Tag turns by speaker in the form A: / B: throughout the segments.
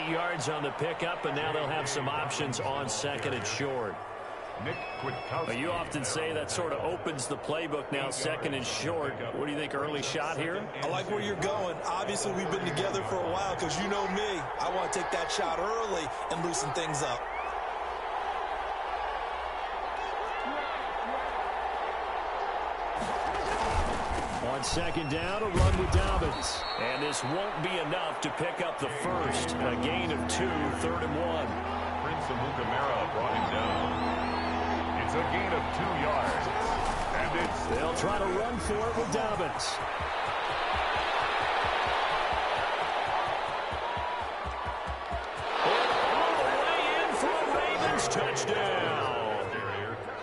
A: yards on the pickup, and now they'll have some options on second and short. You often say that sort of opens the playbook now, second and short. What do you think, early shot here?
B: I like where you're going. Obviously, we've been together for a while because you know me. I want to take that shot early and loosen things up.
A: On second down, a run with Dobbins. And this won't be enough to pick up the first. A gain of 2, 3rd and 1.
C: Prince Amukamara brought him down. It's a gain of 2 yards. And
A: they'll try to run for it with Dobbins. All the way in for a Ravens touchdown.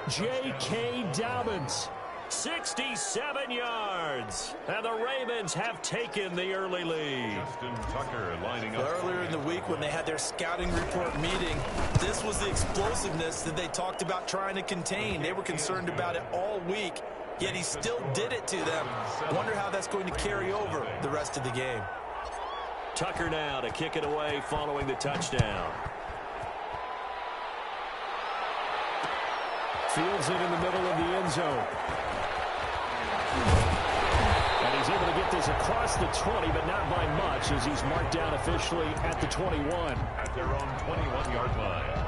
A: J.K. Dobbins. 67 yards. And the Ravens have taken the early lead.
C: Justin Tucker lining up.
B: Earlier in the week when they had their scouting report meeting, this was the explosiveness that they talked about trying to contain. They were concerned about it all week, yet he still did it to them. Wonder how that's going to carry over the rest of the game.
A: Tucker now to kick it away following the touchdown. Fields it in the middle of the end zone. And he's able to get this across the 20, but not by much, as he's marked down officially at the 21.
C: At their own 21-yard line.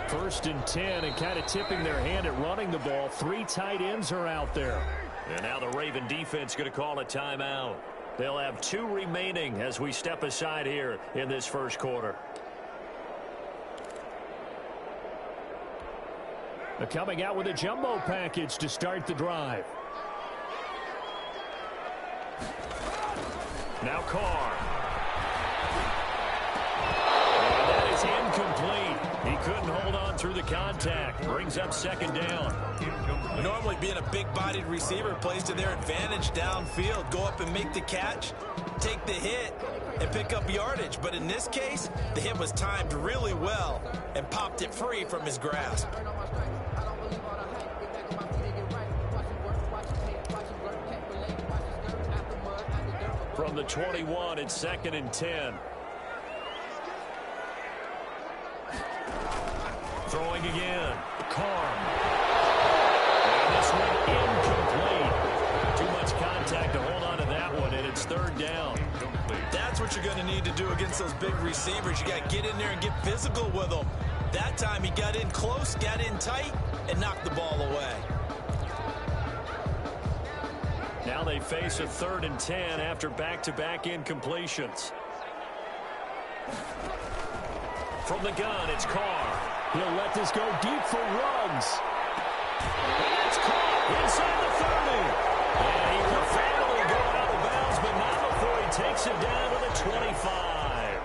A: First and 10, and kind of tipping their hand at running the ball. 3 tight ends are out there. And now the Raven defense going to call a timeout. They'll have 2 remaining as we step aside here in this first quarter. They're coming out with a jumbo package to start the drive. Now Carr. And that is incomplete. He couldn't hold on through the contact. Brings up second down.
B: Normally being a big-bodied receiver plays to their advantage downfield. Go up and make the catch, take the hit, and pick up yardage. But in this case, the hit was timed really well and popped it free from his grasp.
A: From the 21, it's second and 10. Throwing again. Carr. And this one incomplete. Too much contact to hold on to that one, and it's third down.
B: That's what you're going to need to do against those big receivers. You got to get in there and get physical with them. That time he got in close, got in tight, and knocked the ball away.
A: Now they face a 3rd and 10 after back-to-back incompletions. From the gun, it's Carr. He'll let this go deep for Ruggs. And it's caught inside the 30. And he will finally go out of bounds, but not before he takes it down to the 25.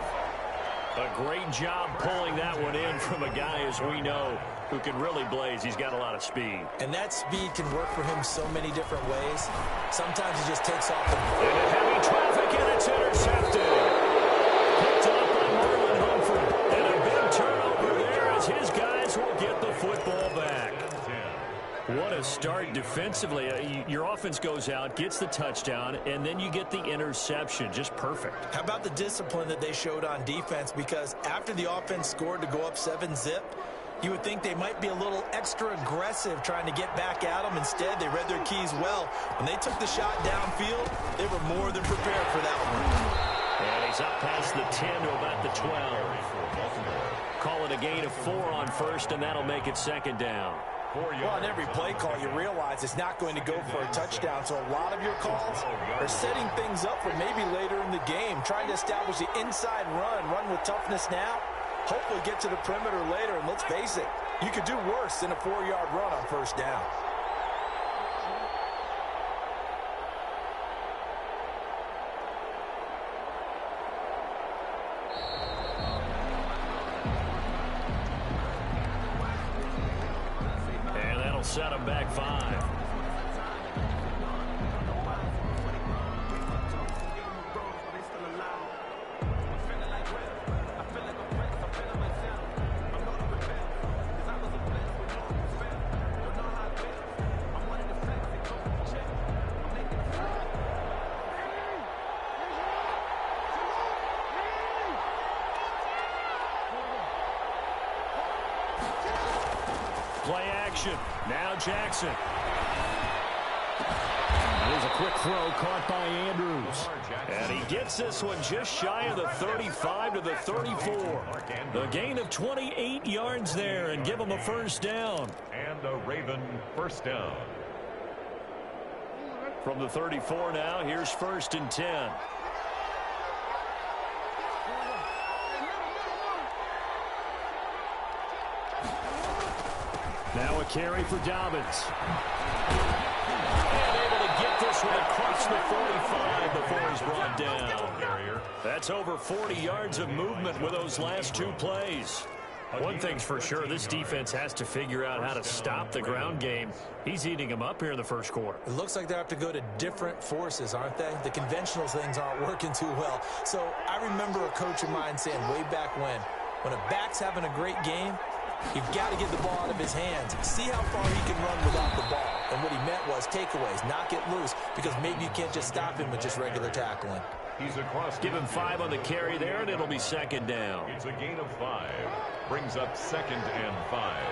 A: A great job pulling that one in from a guy, as we know, who can really blaze. He's got a lot of speed.
B: And that speed can work for him so many different ways. Sometimes he just takes off.
A: And heavy traffic, and it's intercepted. Picked up by Marlon Humphrey. And a big turnover there as his guys will get the football back. What a start defensively. Your offense goes out, gets the touchdown, and then you get the interception. Just perfect.
B: How about the discipline that they showed on defense? Because after the offense scored to go up 7-zip, you would think they might be a little extra aggressive trying to get back at them. Instead, they read their keys well. When they took the shot downfield, they were more than prepared for that one.
A: And he's up past the 10 to about the 12. Call it a gain of 4 on first, and that'll make it second down.
B: Well, on every play call, you realize it's not going to go for a touchdown. So a lot of your calls are setting things up for maybe later in the game, trying to establish the inside run with toughness now, hopefully get to the perimeter later. And let's face it, you could do worse than a 4-yard run on first down.
A: Set him back 5. action. Now Jackson. There's a quick throw caught by Andrews. And he gets this one just shy of the 35 to the 34. The gain of 28 yards there and give him a first down.
C: And a Raven first down.
A: From the 34 now, here's 1st and 10. Now a carry for Dobbins. And able to get this one across the 45 before he's brought down. That's over 40 yards of movement with those last 2 plays. One thing's for sure, this defense has to figure out how to stop the ground game. He's eating them up here in the first quarter.
B: It looks like they have to go to different forces, aren't they? The conventional things aren't working too well. So I remember a coach of mine saying way back when a back's having a great game, you've got to get the ball out of his hands. See how far he can run without the ball. And what he meant was takeaways, not get loose, because maybe you can't just stop him with just regular tackling.
C: He's across.
A: Give him 5 on the carry there, and it'll be 2nd down.
C: It's a gain of 5. Brings up 2nd and 5.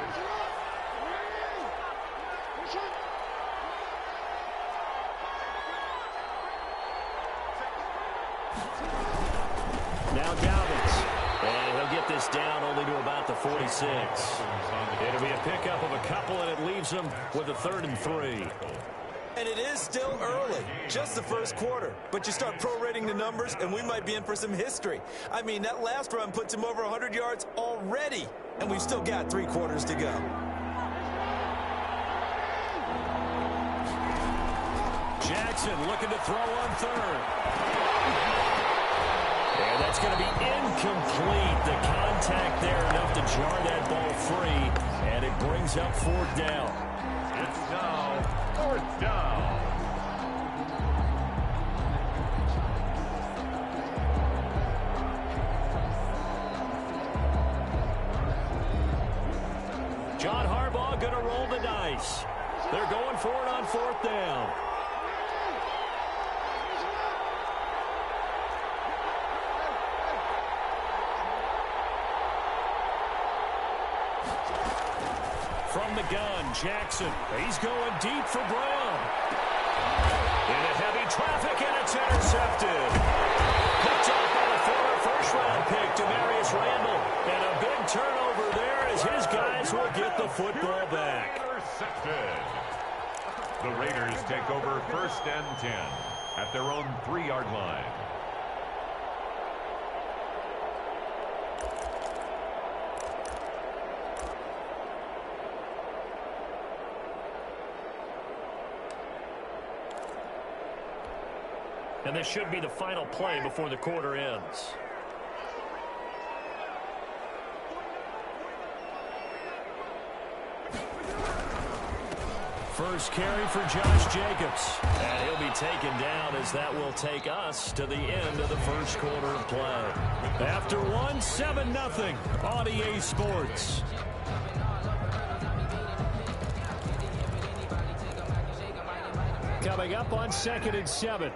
A: Now Dobbins. And he'll get this down only to about the 46. It'll be a pickup of a couple, and it leaves him with a 3rd and 3.
B: And it is still early, just the first quarter. But you start prorating the numbers, and we might be in for some history. I mean, that last run puts him over 100 yards already, and we've still got 3 quarters to go.
A: Jackson looking to throw on 3rd. And that's going to be incomplete. The contact there enough to jar that ball free, and it brings up 4th down.
C: It's now 4th down.
A: John Harbaugh going to roll the dice. They're going for it on 4th down. From the gun, Jackson. He's going deep for Brown. Into heavy traffic, and it's intercepted. Picked off by the former first-round pick, Demarius Randall. And a big turnover there as his guys will get the football back.
C: Intercepted. The Raiders take over 1st and 10 at their own 3-yard line.
A: And this should be the final play before the quarter ends. First carry for Josh Jacobs. And he'll be taken down as that will take us to the end of the first quarter of play. After 7-0 on EA Sports. Coming up on 2nd and 7.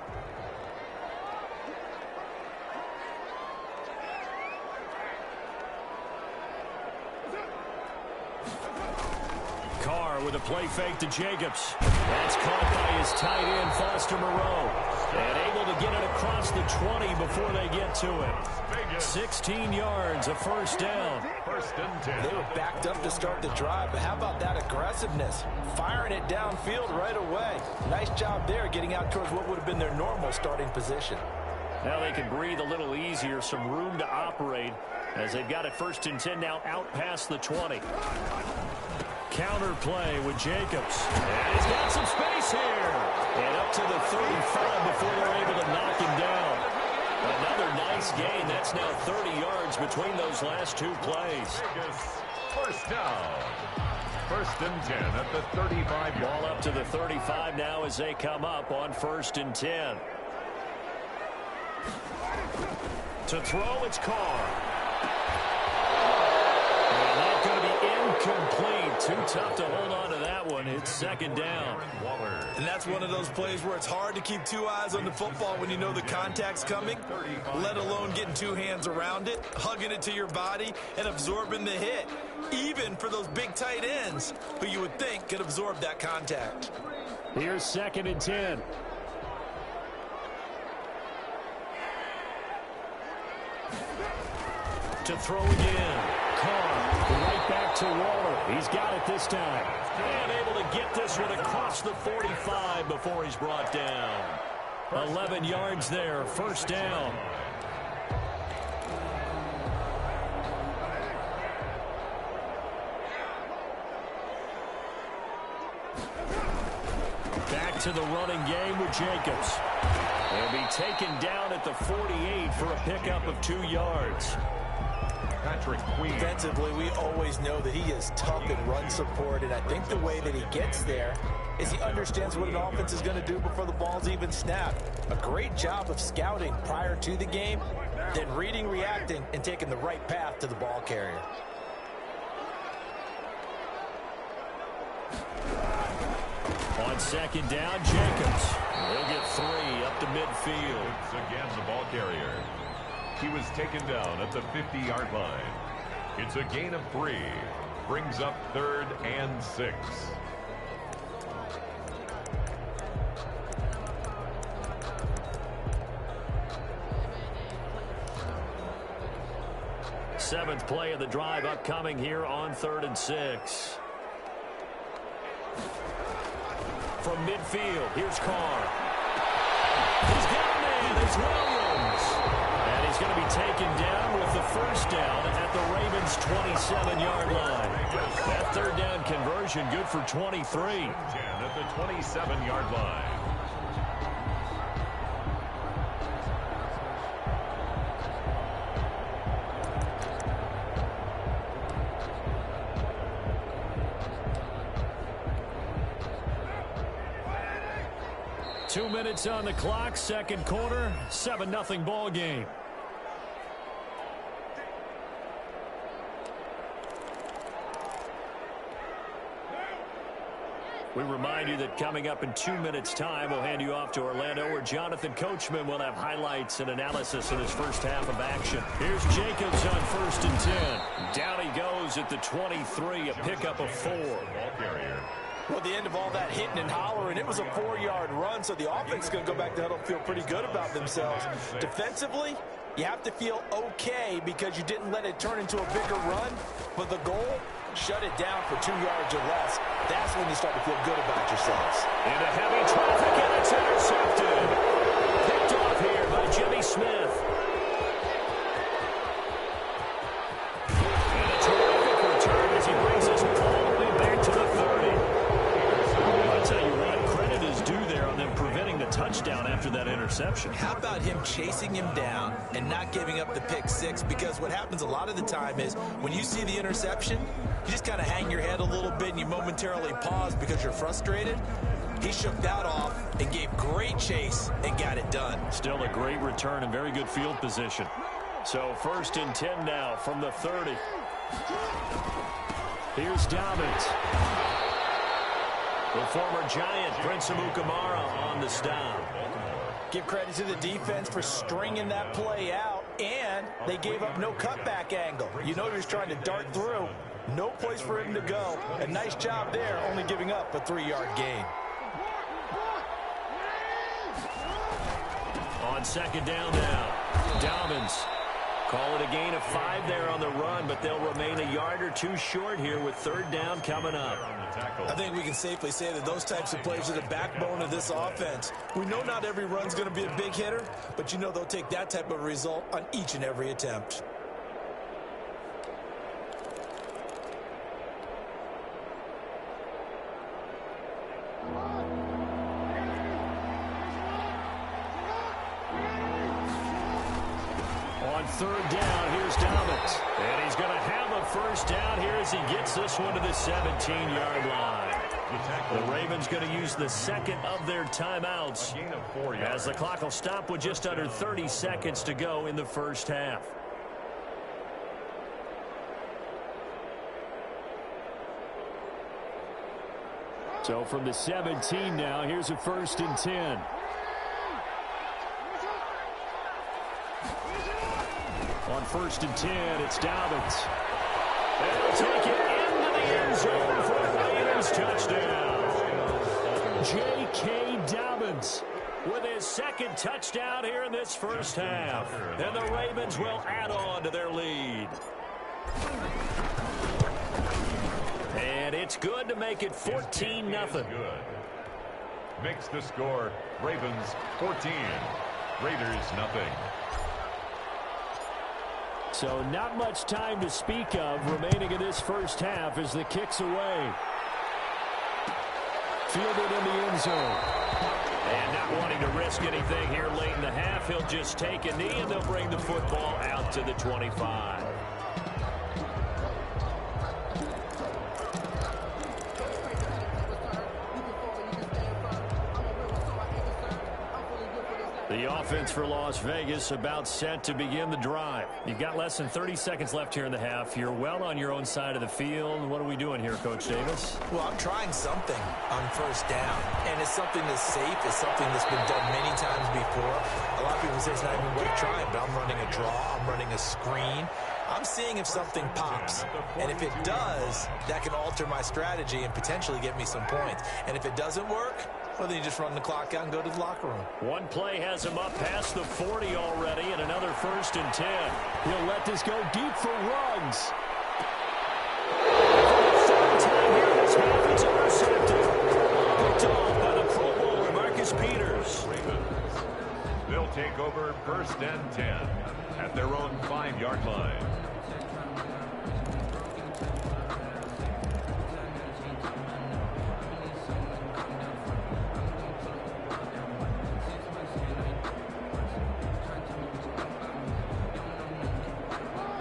A: Carr with a play fake to Jacobs. That's caught by his tight end, Foster Moreau. And able to get it across the 20 before they get to it. 16 yards, a first down.
C: 1st and 10.
B: They were backed up to start the drive, but how about that aggressiveness? Firing it downfield right away. Nice job there getting out towards what would have been their normal starting position.
A: Now they can breathe a little easier, some room to operate as they've got it 1st and 10 now out past the 20. Counter play with Jacobs. And he's got some space here. And up to the 35 before they're able to knock him down. Another nice gain. That's now 30 yards between those last 2 plays.
C: First down. 1st and 10 at the 35.
A: Ball up to the 35 now as they come up on 1st and 10. To throw, it's Carr. And that's going to be Incomplete. Too tough to hold on to that one. It's second down.
B: And that's one of those plays where it's hard to keep two eyes on the football when you know the contact's coming, let alone getting two hands around it, hugging it to your body, and absorbing the hit, even for those big tight ends who you would think could absorb that contact.
A: Here's second and 10. To throw again. Carr right back to Waller. He's got it this time. And able to get this one across the 45 before he's brought down. 11 yards there, first down. Back to the running game with Jacobs. He'll be taken down at the 48 for a pickup of 2 yards.
B: Defensively, we always know that he is tough in run support, and I think the way that he gets there is he understands what an offense is going to do before the ball's even snapped. A great job of scouting prior to the game, then reading, reacting, and taking the right path to the ball carrier.
A: On second down, Jacobs. He'll get 3 up to midfield.
C: Again, the ball carrier. He was taken down at the 50-yard line. It's a gain of 3. Brings up 3rd and 6.
A: Seventh play of the drive upcoming here on 3rd and 6. From midfield, here's Carr. He's got a man, it's Williams. And he's going to be taken down with the first down at the Ravens' 27-yard line. That third down conversion good for 23.
C: 10 at the 27-yard line.
A: Two minutes on the clock, second quarter, 7-0 ball game. We remind you that coming up in 2 minutes' time, we'll hand you off to Orlando, where Jonathan Coachman will have highlights and analysis in his first half of action. Here's Jacobs on 1st and 10. Down he goes at the 23, a pickup of 4.
C: Ball carrier.
B: Well, at the end of all that hitting and hollering, it was a 4-yard run, so the offense is going to go back to huddle and feel pretty good about themselves. Defensively, you have to feel okay because you didn't let it turn into a bigger run, but the goal, shut it down for 2 yards or less. That's when you start to feel good about yourselves.
A: Into heavy traffic, and it's intercepted. Picked off here by Jimmy Smith. And a terrific return as he brings us all the way back to the 30. I'll tell you what, credit is due there on them preventing the touchdown after that interception.
B: How about him chasing him down and not giving up the pick six? Because what happens a lot of the time is when you see the interception, you just kind of hang your head a little bit and you momentarily pause because you're frustrated. He shook that off and gave great chase and got it done. Still a great return and very good field position. So 1st and 10 now from the 30. Here's Dobbins. The former Giant, Prince Amukamara, on the stop. Give credit to the defense for stringing that play out, and they gave up no cutback angle. You know he was trying to dart through. No place for him to go. A nice job there, only giving up a 3-yard gain.
A: On second down now, Dobbins. Call it a gain of 5 there on the run, but they'll remain a yard or 2 short here with 3rd down coming up.
B: I think we can safely say that those types of plays are the backbone of this offense. We know not every run's going to be a big hitter, but you know they'll take that type of result on each and every attempt.
A: On 3rd down, here's Dobbins. And he's going to have a first down here as he gets this one to the 17-yard line. The Ravens going to use the second of their timeouts as the clock will stop with just under 30 seconds to go in the first half. So from the 17 now, here's a 1st and 10. On 1st and 10, it's Dobbins. They'll take it into the end zone for the Ravens touchdown. J.K. Dobbins with his 2nd touchdown here in this first half. And the Ravens will add on to their lead. And it's good to make it 14-0.
C: Makes the score Ravens 14, Raiders nothing.
A: So not much time to speak of remaining in this first half as the kick's away. Fielded in the end zone. And not wanting to risk anything here late in the half, he'll just take a knee and they'll bring the football out to the 25. The offense for Las Vegas about set to begin the drive. You've got less than 30 seconds left here in the half. You're well on your own side of the field. What are we doing here, Coach Davis?
B: Well, I'm trying something on 1st down, and it's something that's safe. It's something that's been done many times before. A lot of people say it's not even worth trying, but I'm running a draw. I'm running a screen. I'm seeing if something pops, and if it does, that can alter my strategy and potentially get me some points. And if it doesn't work, well, then you just run the clock out and go to the locker room.
A: One play has him up past the 40 already, and another 1st and 10. He'll let this go deep for Ruggs. For the 3rd time here this half, it's intercepted. Picked off by the Pro Bowler, Marcus Peters.
C: They'll take over 1st and 10 at their own 5-yard line.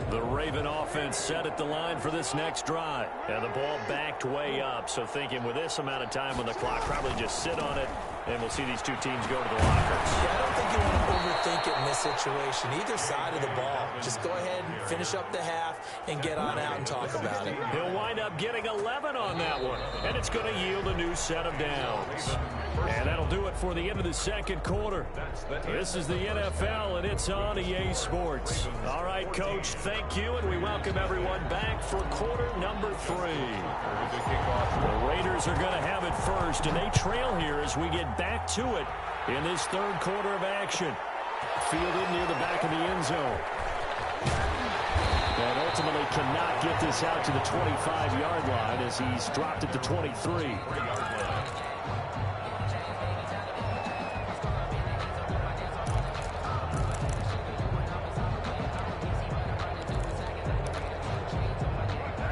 A: The Raven offense set at the line for this next drive. And the ball backed way up. So thinking with this amount of time on the clock, probably just sit on it, and we'll see these two teams go to the lockers.
B: Yeah, I don't think you want to overthink it in this situation. Either side of the ball. Just go ahead and finish up the half and get on out and talk about it.
A: He'll wind up getting 11 on that one. And it's going to yield a new set of downs. And that'll do it for the end of the 2nd quarter. This is the NFL, and it's on EA Sports. All right, Coach, thank you, and we welcome everyone back for quarter number 3. The Raiders are going to have it first, and they trail here as we get back to it in this 3rd quarter of action. Fielded near the back of the end zone. And ultimately cannot get this out to the 25-yard line as he's dropped at the 23.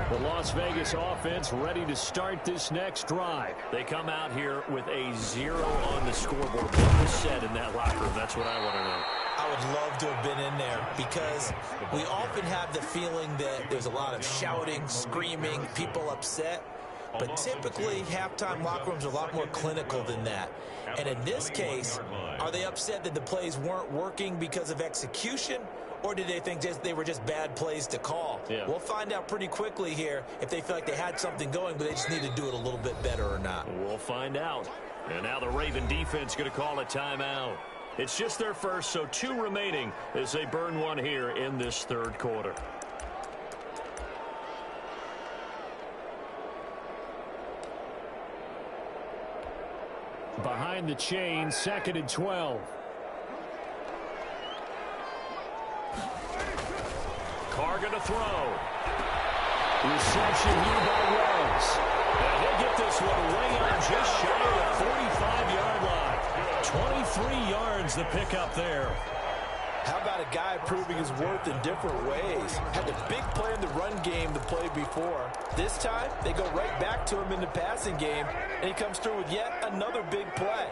A: The Las Vegas offense ready to start this next drive. They come out here with a 0 on the scoreboard. What was said in that locker room? That's what I want to know.
B: I would love to have been in there because we often have the feeling that there's a lot of shouting, screaming, people upset. But typically, halftime locker rooms are a lot more clinical than that. And in this case, are they upset that the plays weren't working because of execution? Or did they think they were just bad plays to call?
A: Yeah.
B: We'll find out pretty quickly here if they feel like they had something going, but they just need to do it a little bit better or not.
A: We'll find out. And now the Raven defense going to call a timeout. It's just their first, so 2 remaining as they burn one here in this 3rd quarter. Behind the chain, 2nd and 12. Carr going to throw. Reception here by Ruggs. And he'll get this one way on just shy of the 45-yard line. 23 yards the pickup there.
B: How about a guy proving his worth in different ways? Had the big play in the run game the play before. This time, they go right back to him in the passing game, and he comes through with yet another big play.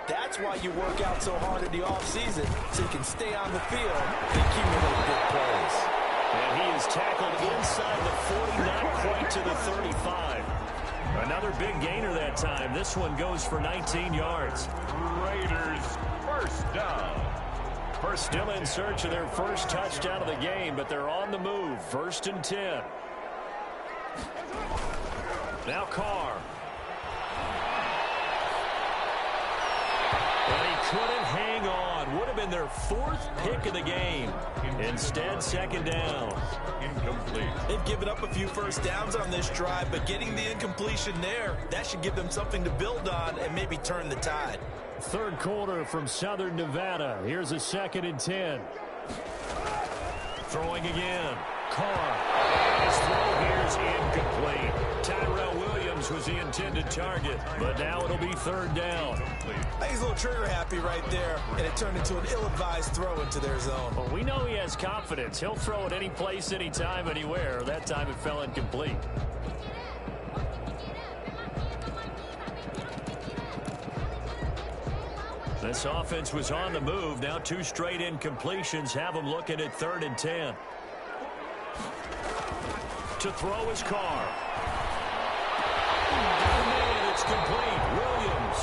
B: That's why you work out so hard in the offseason, so you can stay on the field and accumulate big plays.
A: And he is tackled inside the 40, not quite to the 35. Another big gainer that time. This one goes for 19 yards.
C: Raiders first down.
A: Still in search of their first touchdown of the game, but they're on the move. 1st and 10. Now Carr. couldn't hang on. Would have been their 4th pick of the game. Instead, second down.
C: Incomplete.
B: They've given up a few first downs on this drive, but getting the incompletion there, that should give them something to build on and maybe turn the tide.
A: Third quarter from Southern Nevada. Here's a 2nd and 10. Throwing again. Carr. His throw here's incomplete. Tyrell Williams was the intended target, but now it'll be 3rd down.
B: I think he's a little trigger happy right there, and it turned into an ill-advised throw into their zone.
A: Well, we know he has confidence. He'll throw it any place, anytime, anywhere. That time it fell incomplete. This offense was on the move. Now 2 straight incompletions have them looking at 3rd and 10. To throw his Carr. And it's complete. Williams.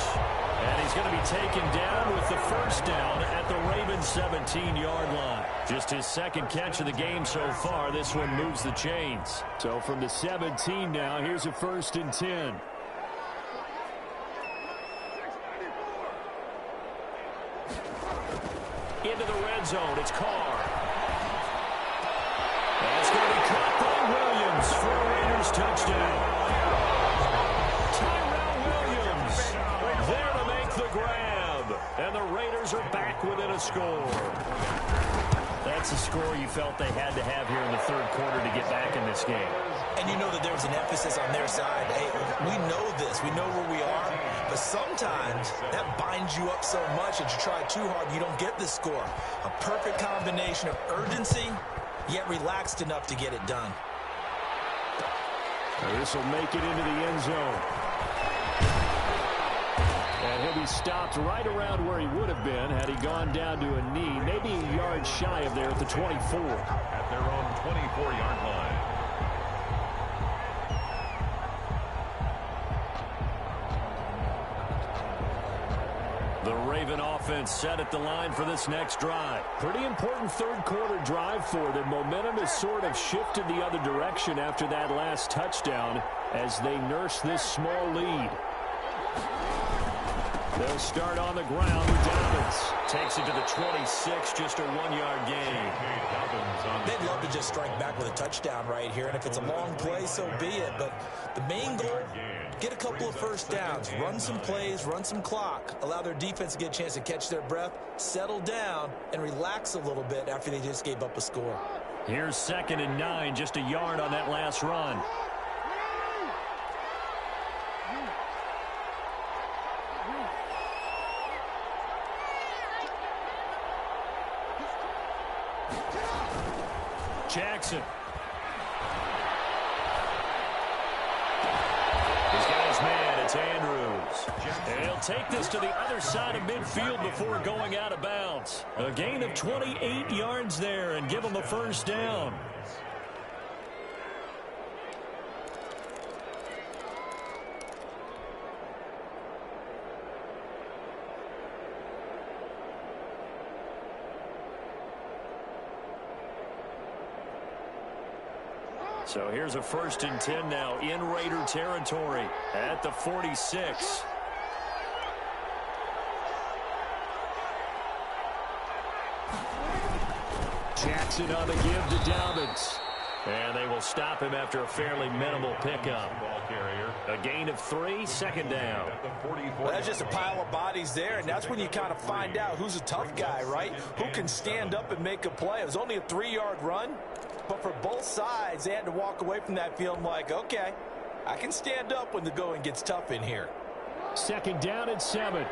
A: And he's going to be taken down with the first down at the Ravens' 17-yard line. Just his 2nd catch of the game so far. This one moves the chains. So from the 17 now, here's a 1st and 10. Into the red zone. It's Carr. That's going to be caught by Williams for a Raiders touchdown. Tyrell Williams there to make the grab. And the Raiders are back within a score. That's a score you felt they had to have here in the 3rd quarter to get back in this game.
B: And you know that there was an emphasis on their side. Hey, we know this. We know where we are. But sometimes that binds you up so much that you try too hard, you don't get the score. A perfect combination of urgency, yet relaxed enough to get it done.
A: This will make it into the end zone. And he'll be stopped right around where he would have been had he gone down to a knee, maybe a yard shy of there at the 24.
C: At their own 24-yard line.
A: The Raven offense set at the line for this next drive. Pretty important 3rd quarter drive for them. Momentum has sort of shifted the other direction after that last touchdown as they nurse this small lead. They'll start on the ground with Dobbins. Takes it to the 26, just a 1-yard gain.
B: They'd love to just strike back with a touchdown right here, and if it's a long play, so be it. But the main goal, get a couple of first downs, run some plays, run some clock, allow their defense to get a chance to catch their breath, settle down, and relax a little bit after they just gave up a score.
A: Here's 2nd and 9, just a yard on that last run. Jackson. He's got his man. It's Andrews. And he'll take this to the other side of midfield before going out of bounds. A gain of 28 yards there and give him a first down. So here's a 1st and 10 now in Raider territory at the 46. Jackson on the give to Dobbins. And they will stop him after a fairly minimal pickup. A gain of 3, 2nd down.
B: Well, that's just a pile of bodies there, and that's when you kind of find out who's a tough guy, right? Who can stand up and make a play. It was only a 3-yard run. But for both sides, they had to walk away from that feeling like, okay, I can stand up when the going gets tough in here.
A: 2nd down and 7.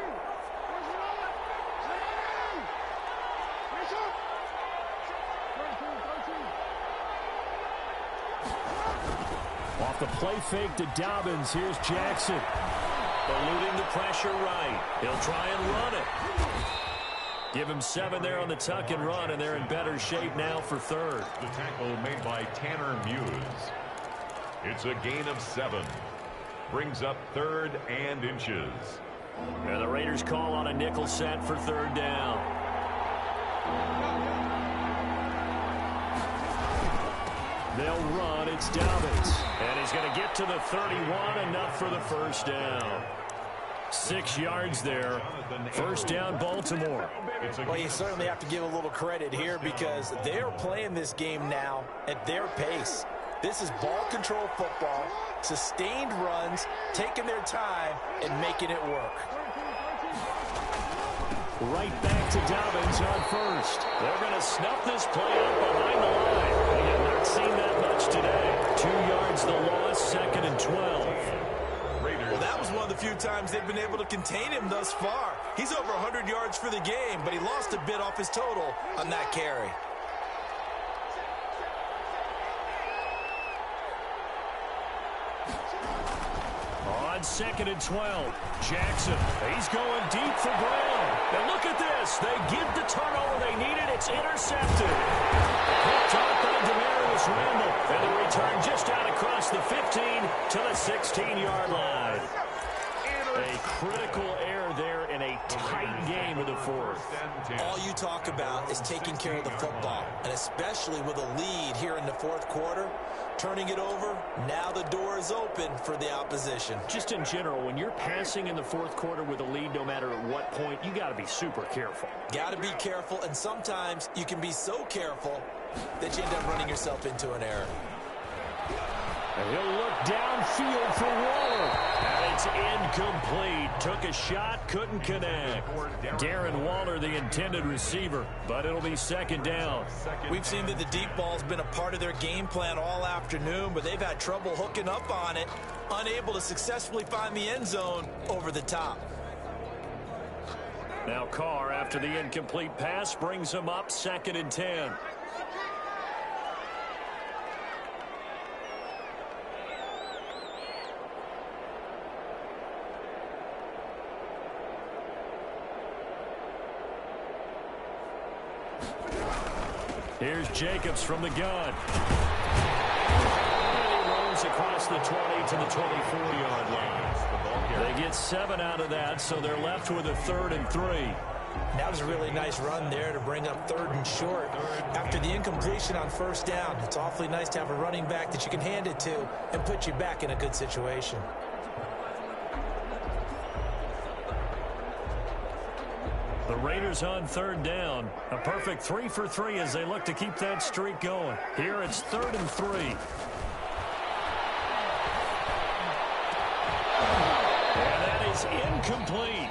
A: Off the play fake to Dobbins. Here's Jackson. Eluding the pressure right. He'll try and run it. Give him 7 there on the tuck and run, and they're in better shape now for 3rd.
C: The tackle made by Tanner Muse. It's a gain of 7. Brings up 3rd and inches.
A: And the Raiders call on a nickel set for 3rd down. They'll run. It's Dobbins. And he's going to get to the 31, enough for the first down. 6 yards there. First down, Baltimore.
B: Well, you certainly have to give a little credit here because they're playing this game now at their pace. This is ball control football, sustained runs, taking their time, and making it work.
A: Right back to Dobbins on first. They're going to snuff this play up behind the line. We have not seen that much today. 2 yards the loss, 2nd and 12.
B: Well, that was one of the few times they've been able to contain him thus far. He's over 100 yards for the game, but he lost a bit off his total on that carry.
A: On 2nd and 12, Jackson, he's going deep for Brown. And look at this. They get the turnover they needed. It's intercepted. Picked off by Demarius Randall. And the return just out across the 15 to the 16-yard line. A critical error there in a tight game of the fourth.
B: All you talk about is taking care of the football, and especially with a lead here in the fourth quarter, turning it over, now the door is open for the opposition.
A: Just in general, when you're passing in the fourth quarter with a lead, no matter at what point, you got to be super careful.
B: Got to be careful, and sometimes you can be so careful that you end up running yourself into an error.
A: And he'll look downfield for Waller. And it's incomplete. Took a shot, couldn't connect. Darren Waller, the intended receiver, but it'll be 2nd down.
B: We've seen that the deep ball's been a part of their game plan all afternoon, but they've had trouble hooking up on it, unable to successfully find the end zone over the top.
A: Now Carr, after the incomplete pass, brings him up 2nd and 10. Here's Jacobs from the gun. And he rolls across the 20 to the 24-yard line. They get 7 out of that, so they're left with a 3rd and 3.
B: That was a really nice run there to bring up 3rd and short. After the incompletion on 1st down, it's awfully nice to have a running back that you can hand it to and put you back in a good situation.
A: The Raiders on 3rd down. A perfect 3 for 3 as they look to keep that streak going. Here it's 3rd and 3. And that is incomplete.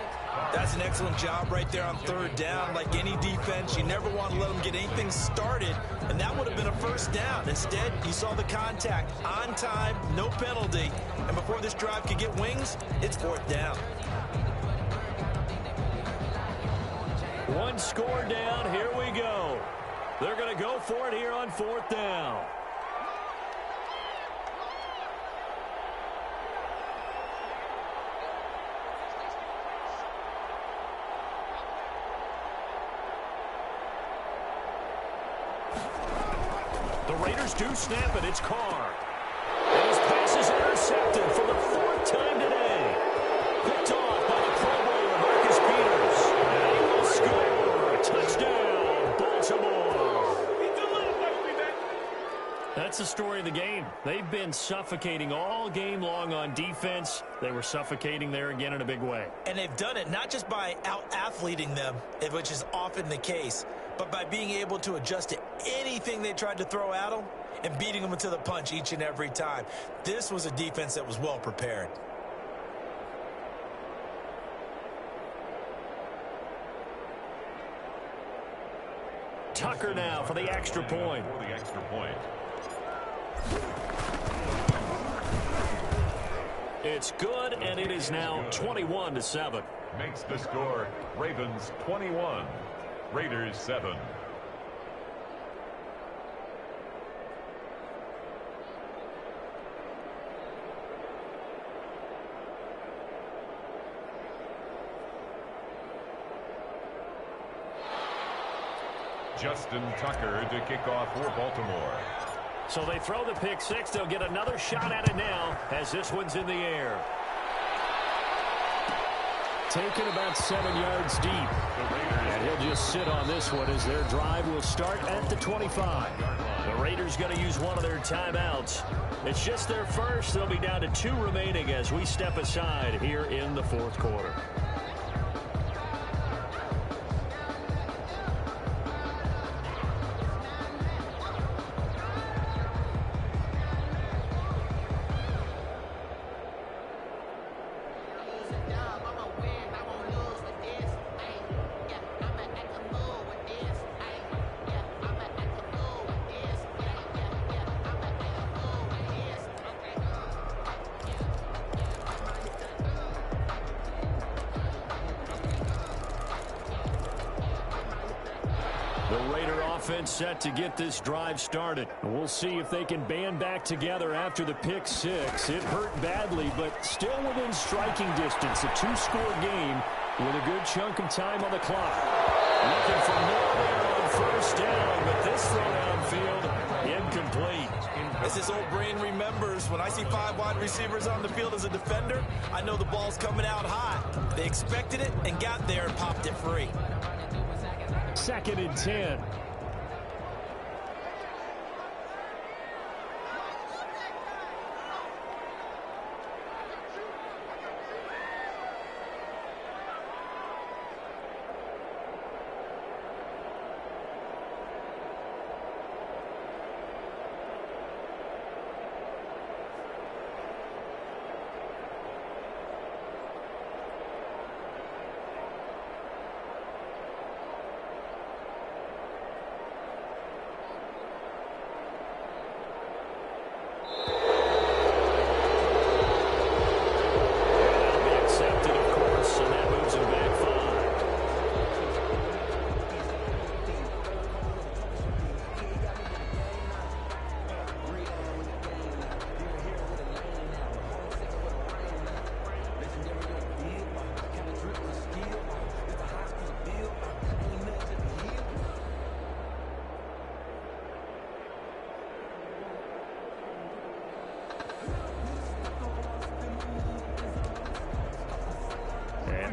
B: That's an excellent job right there on 3rd down. Like any defense, you never want to let them get anything started, and that would have been a 1st down. Instead, you saw the contact on time, no penalty, and before this drive could get wings, it's 4th down.
A: One score down. Here we go. They're going to go for it here on 4th down. The Raiders do snap it. It's Carr. And his pass is intercepted for the 4th time today. Picked off by the Pro Bowler, Marcus Peters. And he will score. Touchdown, Baltimore. That's the story of the game. They've been suffocating all game long on defense. They were suffocating there again in a big way.
B: And they've done it not just by out-athleting them, which is often the case, but by being able to adjust to anything they tried to throw at them and beating them to the punch each and every time. This was a defense that was well prepared.
A: Tucker now for the extra point. It's good, and it is now 21-7.
C: Makes the score Ravens 21, Raiders 7. Justin Tucker to kick off for Baltimore.
A: So they throw the pick six. They'll get another shot at it now as this one's in the air. taken about 7 yards deep. And he'll just sit on this one as their drive will start at the 25. The Raiders going to use one of their timeouts. It's just their first. They'll be down to 2 remaining as we step aside here in the fourth quarter. Set to get this drive started. We'll see if they can band back together after the pick 6. It hurt badly, but still within striking distance. A 2-score game with a good chunk of time on the clock. Looking for more there on first down, but this throw downfield incomplete.
B: As his old brain remembers, when I see 5 wide receivers on the field as a defender, I know the ball's coming out hot. They expected it and got there and popped it free.
A: 2nd and 10.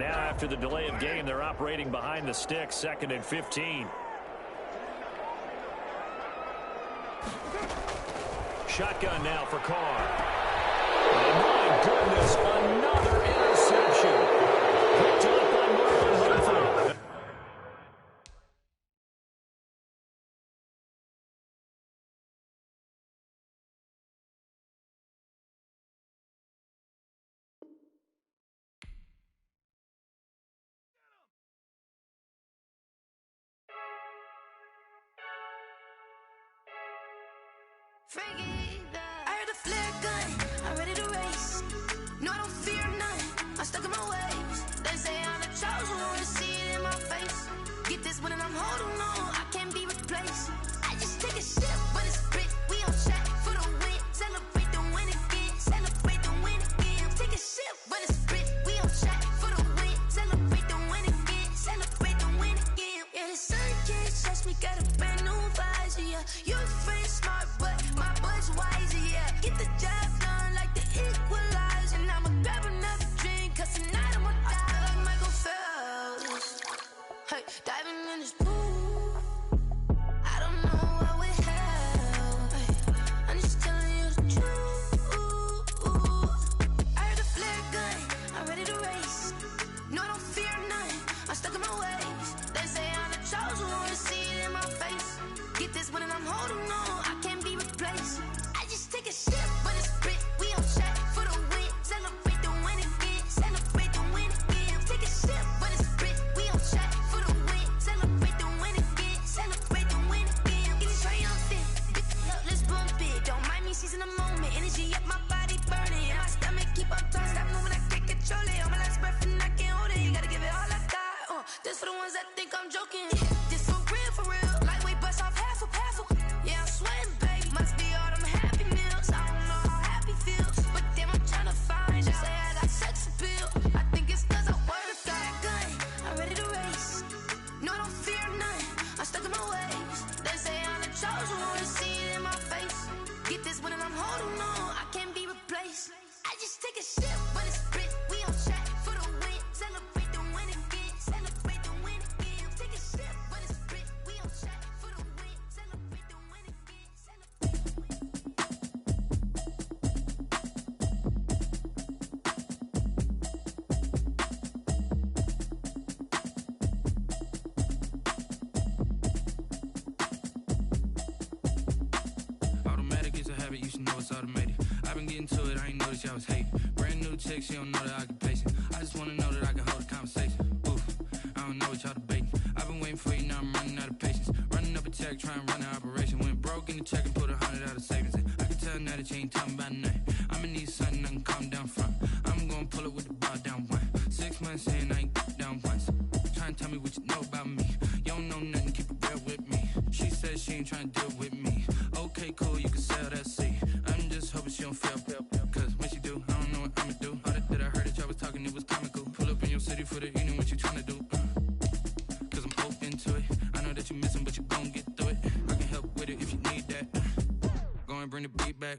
A: After the delay of game, they're operating behind the sticks, 2nd and 15. Shotgun now for Carr. And my goodness, another interception. Picked up by Marlon Humphrey.
D: I heard the flare gun, I'm ready to race. No, I don't fear none, I'm stuck in my ways. They say I'm the chosen one, to see it in my face. Get this one and I'm holding on, I can't be replaced. I just take a sip, but it's split, we on track for the win. Celebrate the win again, celebrate the win again. Take a sip, but it's split, we on track for the win. Celebrate the win again, celebrate the win again. Yeah, the sun can't touch me, got a brand new visor, yeah. You're friend smart, but my bud's wiser, yeah. Get the job done like the equalizer. And I'ma grab another drink, cause tonight I'ma die. I feel like Michael Phelps. Hey, diving in this pool. I don't know what would help. Hey, I'm just telling you the truth. I heard the flare gun, I'm ready to race. No, I don't fear none, I'm stuck in my ways. They say I'm the chosen one, to see it in my face. Get this one and I'm holding on, I can't be replaced. I just take a sip, but it's split, we on track for the win. Celebrate the win again, celebrate the win again. Take a sip, but it's split, we on track for the win. Celebrate the win again, celebrate the win again. Get it triumphant, look, let's bump it. Don't mind me seizing the moment, energy up my body burning. And my stomach keep on turning, stop moving, I can't control it. On my last breath and I can't hold it, you gotta give it all I got. This for the ones that think I'm joking. This for real, lightweight bust off half a. Yeah, I'm sweating, baby. Must be all them happy meals. I don't know how happy feels, but damn, I'm trying to find out. Say I got sex appeal. I think it's cause I work out. Gun, I'm ready to race. No, I don't fear none, I'm stuck in my ways. They say I'm the chosen one, to see it in my face. Get this one and I'm holding on, I can't be replaced. I just take a sip, but it's split, we on track for the win. Celebrate the
E: chick, she don't know that I can patient. I just wanna know that I can hold a conversation. Oof, I don't know what y'all debating. I've been waiting for you, now I'm running out of patience. Running up a check, trying to run an operation. Went broke in the check and put 100 out of savings in. I can tell now that you ain't talking about nothing. I'ma need something I can calm down from. I'm gonna pull it with the bar down one. 6 months in, I ain't down once. Trying to tell me what you know about me. You don't know nothing, keep it real with me. She says she ain't trying to deal with me. Okay, cool, you can sell that seat. I'm just hoping she don't feel. Cause when she do, I don't know what I'ma do. All that I heard that y'all was talking, it was comical. Pull up in your city for the evening, what you trying to do? Cause I'm open to it. I know that you missing, but you gon' get through it. I can help with it if you need that. Go and bring the beat back.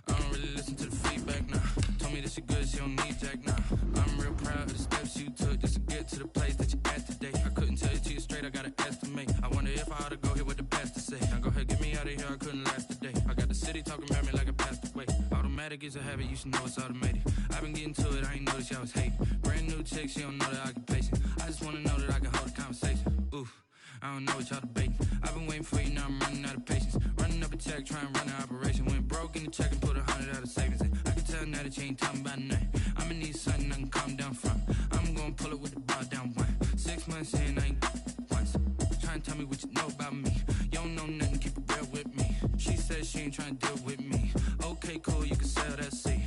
E: I don't really listen to the feedback, nah. Told me that she good, she don't need Jack, nah. I'm real proud of the steps you took just to get to the place that you at today. I couldn't tell you to you straight, I gotta estimate. I wonder if I ought to go here with the best to say. Now go ahead, get me out of here, I couldn't last a day. I got the city talking about me like I passed away. Automatic is a habit, you should know it's automated. I've been getting to it, I ain't noticed y'all was hating. Brand new chick, she don't know the occupation. I just wanna know that I can hold a conversation. Oof, I don't know what y'all debating. I've been waiting for you, now I'm running out of patience. Running up a check, trying to run an operation. Went broke in the check and put 100 out of savings in. I can tell now that you ain't talking about nothing. I'ma need something I can calm down from. I'm gonna pull it with the bar down one. 6 months in, I ain't once. Trying to tell me what you know about me. You don't know nothing, keep it real with me. She says she ain't trying to deal with me. Okay, cool, you can sell that seat.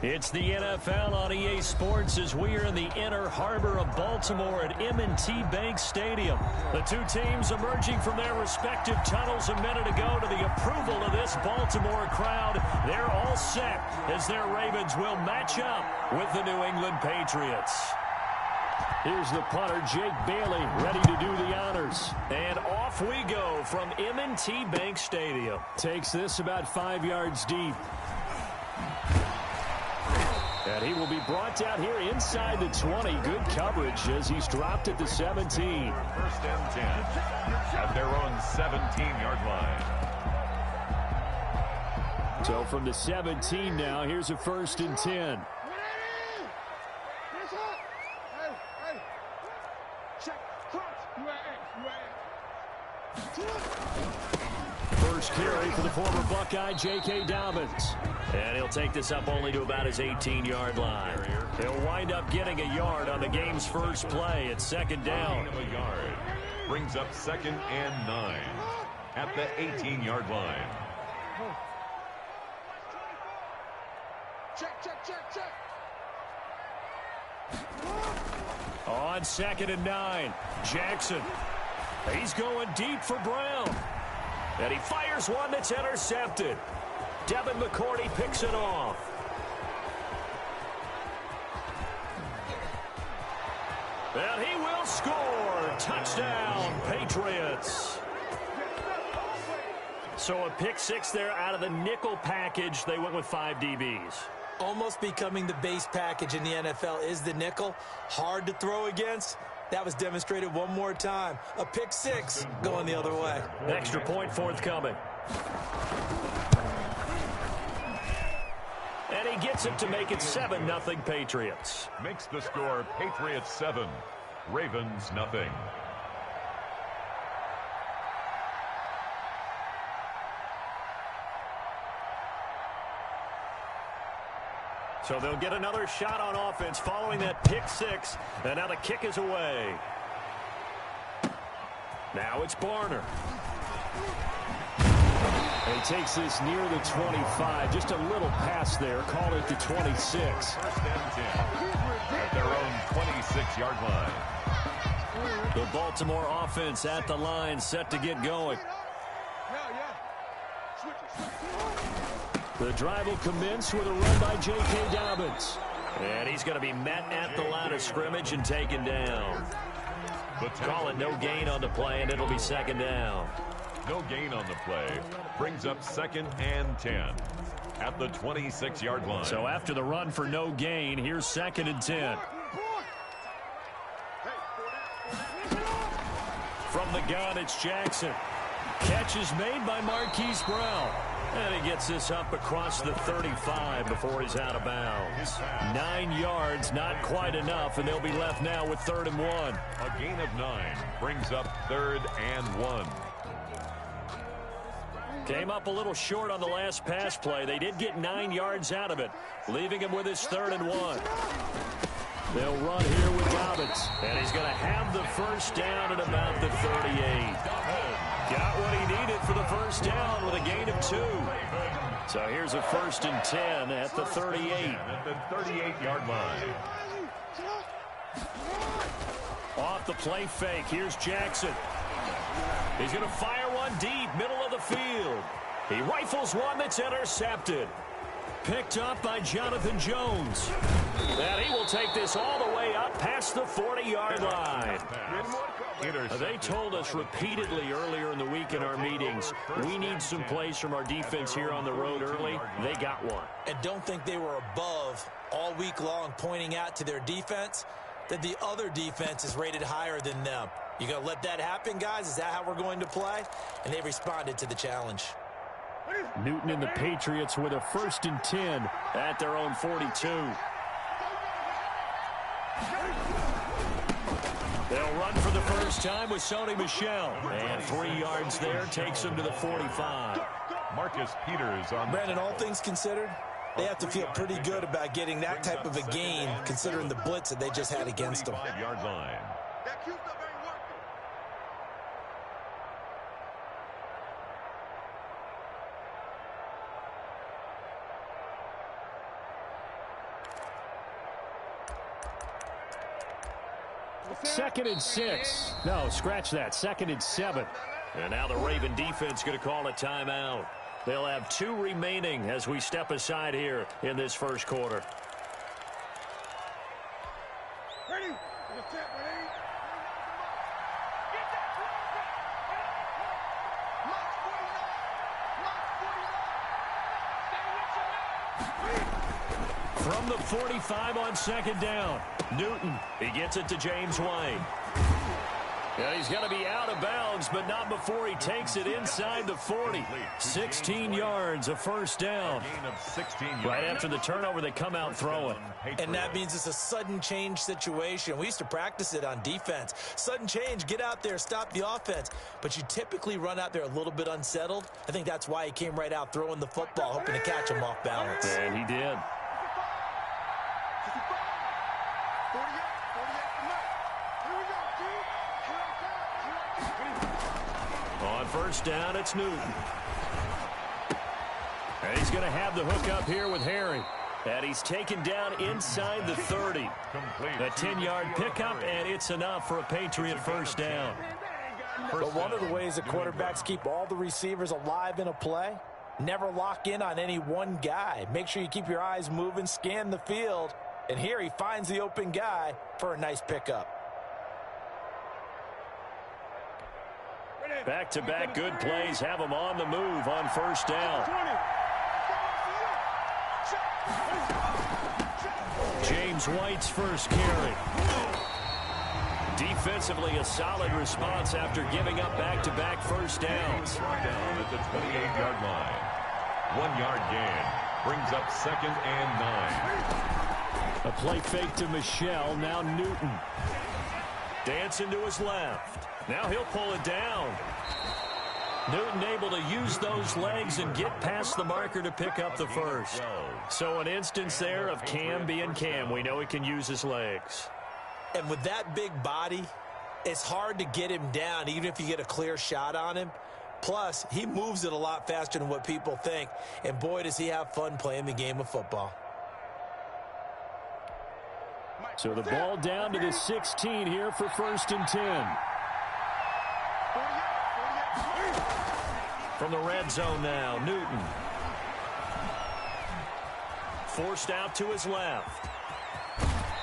A: It's the NFL on EA Sports as we are in the inner harbor of Baltimore at M&T Bank Stadium. The two teams emerging from their respective tunnels a minute ago to the approval of this Baltimore crowd. They're all set as their Ravens will match up with the New England Patriots. Here's the punter, Jake Bailey, ready to do the honors. And off we go from M&T Bank Stadium. Takes this about 5 yards deep. And he will be brought down here inside the 20. Good coverage as he's dropped at the 17.
C: 1st and 10 at their own 17-yard line.
A: So from the 17 now, here's a 1st and 10. First carry for the former Buckeye, J.K. Dobbins. And he'll take this up only to about his 18-yard line. He'll wind up getting a yard on the game's first play. It's 2nd down.
C: A yard. Brings up 2nd and 9 at the 18-yard line.
F: Check.
A: On 2nd and 9, Jackson. He's going deep for Brown. And he fires one that's intercepted. Devin McCourty picks it off. And he will score. Touchdown, Patriots. So a pick six there out of the nickel package. They went with 5 DBs.
B: Almost becoming the base package in the NFL is the nickel. Hard to throw against. That was demonstrated one more time. A pick six going the other way.
A: Extra point forthcoming. And he gets it to make it 7-0 Patriots.
C: Makes the score Patriots 7, Ravens nothing.
A: So they'll get another shot on offense following that pick six. And now the kick is away. Now it's Barner. And he takes this near the 25. Just a little pass there. Call it the 26.
C: 1st and 10 at their own 26-yard line.
A: The Baltimore offense at the line, set to get going. The drive will commence with a run by J.K. Dobbins. And he's going to be met at the line of scrimmage and taken down. Call it no gain on the play, and it'll be 2nd down.
C: No gain on the play. Brings up 2nd and 10 at the 26-yard line.
A: So after the run for no gain, here's 2nd and 10. From the gun, it's Jackson. Catch is made by Marquise Brown. And he gets this up across the 35 before he's out of bounds. 9 yards, not quite enough, and they'll be left now with 3rd and 1.
C: A gain of 9 brings up 3rd and 1.
A: Came up a little short on the last pass play. They did get 9 yards out of it, leaving him with his 3rd and 1. They'll run here with Dobbins, and he's going to have the first down at about the 38. Got what he needed for the first down with a gain of 2. So here's a 1st and 10 at the 38.
C: At the 38-yard line.
A: Off the play fake, here's Jackson. He's going to fire one deep, middle of the field. He rifles one that's intercepted. Picked up by Jonathan Jones. And he will take this all the way up past the 40-yard line. They told us repeatedly earlier in the week in our meetings, we need some plays from our defense here on the road early. They got one.
B: And don't think they were above all week long, pointing out to their defense that the other defense is rated higher than them. You going to let that happen, guys? Is that how we're going to play? And they responded to the challenge.
A: Newton and the Patriots with a 1st and 10 at their own 42. They'll run for the first time with Sony Michel. And 3 yards there takes them to the 45.
C: Marcus Peters on.
B: Brandon, all things considered, they have to feel pretty good about getting that type of a gain, considering the blitz that they just had against them.
C: 45-yard line.
A: Second and 6. No, scratch that. 2nd and 7. And now the Raven defense going to call a timeout. They'll have 2 remaining as we step aside here in this first quarter.
F: Ready?
A: From the 45 on 2nd down, Newton, he gets it to James White. Yeah, he's going to be out of bounds, but not before he takes it inside the 40. 16 yards, a first down. Right after the turnover, they come out throwing.
B: And that means it's a sudden change situation. We used to practice it on defense. Sudden change, get out there, stop the offense. But you typically run out there a little bit unsettled. I think that's why he came right out throwing the football, hoping to catch him off balance.
A: And he did. On first down, it's Newton. And he's going to have the hook up here with Harry. And he's taken down inside the 30. A 10-yard pickup, and it's enough for a Patriot first down.
B: But one of the ways that quarterbacks keep all the receivers alive in a play, never lock in on any one guy. Make sure you keep your eyes moving, scan the field. And here he finds the open guy for a nice pickup.
A: Back-to-back good plays have him on the move on first down. James White's first carry. Defensively, a solid response after giving up back-to-back first downs.
C: Down at the 28-yard line. 1-yard gain. Brings up 2nd and 9.
A: A play fake to Michel. Now Newton. Dancing to his left. Now he'll pull it down. Newton able to use those legs and get past the marker to pick up the first. So an instance there of Cam being Cam. We know he can use his legs.
B: And with that big body, it's hard to get him down, even if you get a clear shot on him. Plus, he moves it a lot faster than what people think. And boy, does he have fun playing the game of football.
A: So the ball down to the 16 here for 1st and 10. From the red zone now, Newton. Forced out to his left.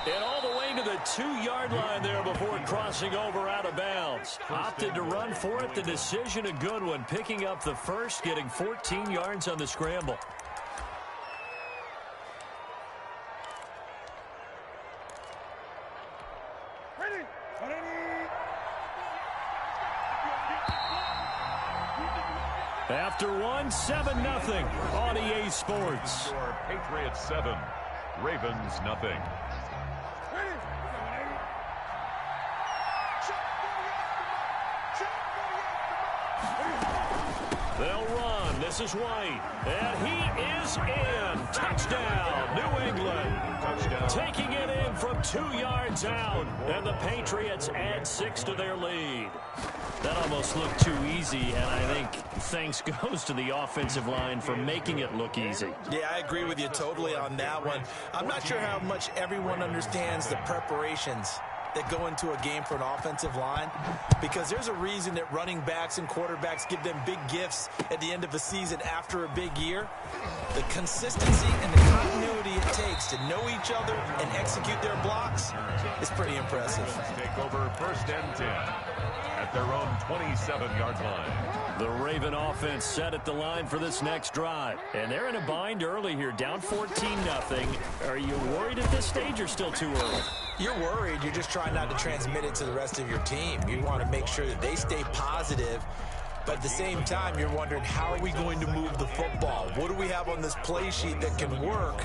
A: And all the way to the 2-yard line there before crossing over out of bounds. Opted to run for it. The decision a good one. Picking up the first, getting 14 yards on the scramble. After one, 7-0 on EA Sports.
C: Patriots 7, Ravens nothing.
A: They'll run This is White, and he is in. Touchdown, New England. Touchdown. Taking it in from 2 yards out, and the Patriots add 6 to their lead. That almost looked too easy, and I think thanks goes to the offensive line for making it look easy.
B: Yeah, I agree with you totally on that one. I'm not sure how much everyone understands the preparations that go into a game for an offensive line, because there's a reason that running backs and quarterbacks give them big gifts at the end of a season after a big year. The consistency and the continuity it takes to know each other and execute their blocks is pretty impressive.
C: Take over 1st and 10 at their own 27-yard line.
A: The Raven offense set at the line for this next drive. And they're in a bind early here, down 14-0. Are you worried at this stage or still too early?
B: You're worried. You're just trying not to transmit it to the rest of your team. You want to make sure that they stay positive. But at the same time, you're wondering, how are we going to move the football? What do we have on this play sheet that can work?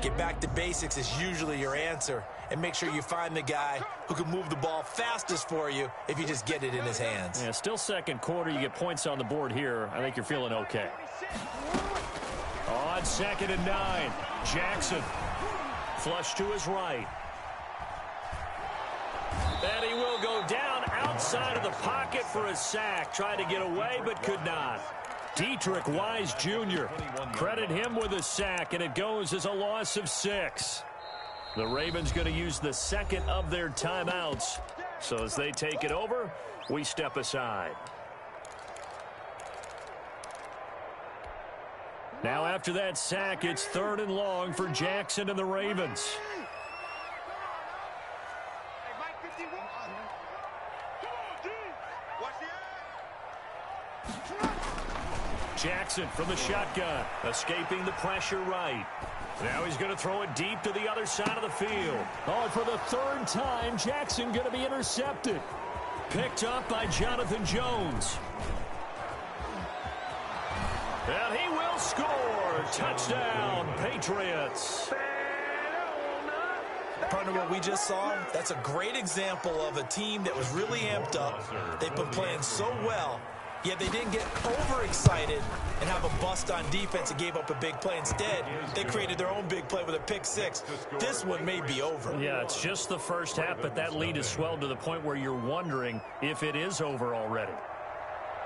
B: Get back to basics is usually your answer. And make sure you find the guy who can move the ball fastest for you if you just get it in his hands.
A: Yeah, still second quarter. You get points on the board here. I think you're feeling okay. On 2nd and 9, Jackson. Flush to his right. And he will go down outside of the pocket for a sack. Tried to get away, but could not. Dietrich Wise Jr. Credit him with a sack, and it goes as a loss of 6. The Ravens going to use the second of their timeouts. So as they take it over, we step aside. Now after that sack, it's 3rd and long for Jackson and the Ravens. Jackson from the shotgun, escaping the pressure right. Now he's going to throw it deep to the other side of the field. Oh, and for the 3rd time, Jackson going to be intercepted. Picked up by Jonathan Jones. And he will score. Touchdown, Patriots.
B: Partner, what we just saw, that's a great example of a team that was really amped up. They've been playing so well, yet they didn't get overexcited and have a bust on defense and gave up a big play. Instead, they created their own big play with a pick 6. This one may be over.
A: Yeah, it's just the first half, but that lead has swelled to the point where you're wondering if it is over already.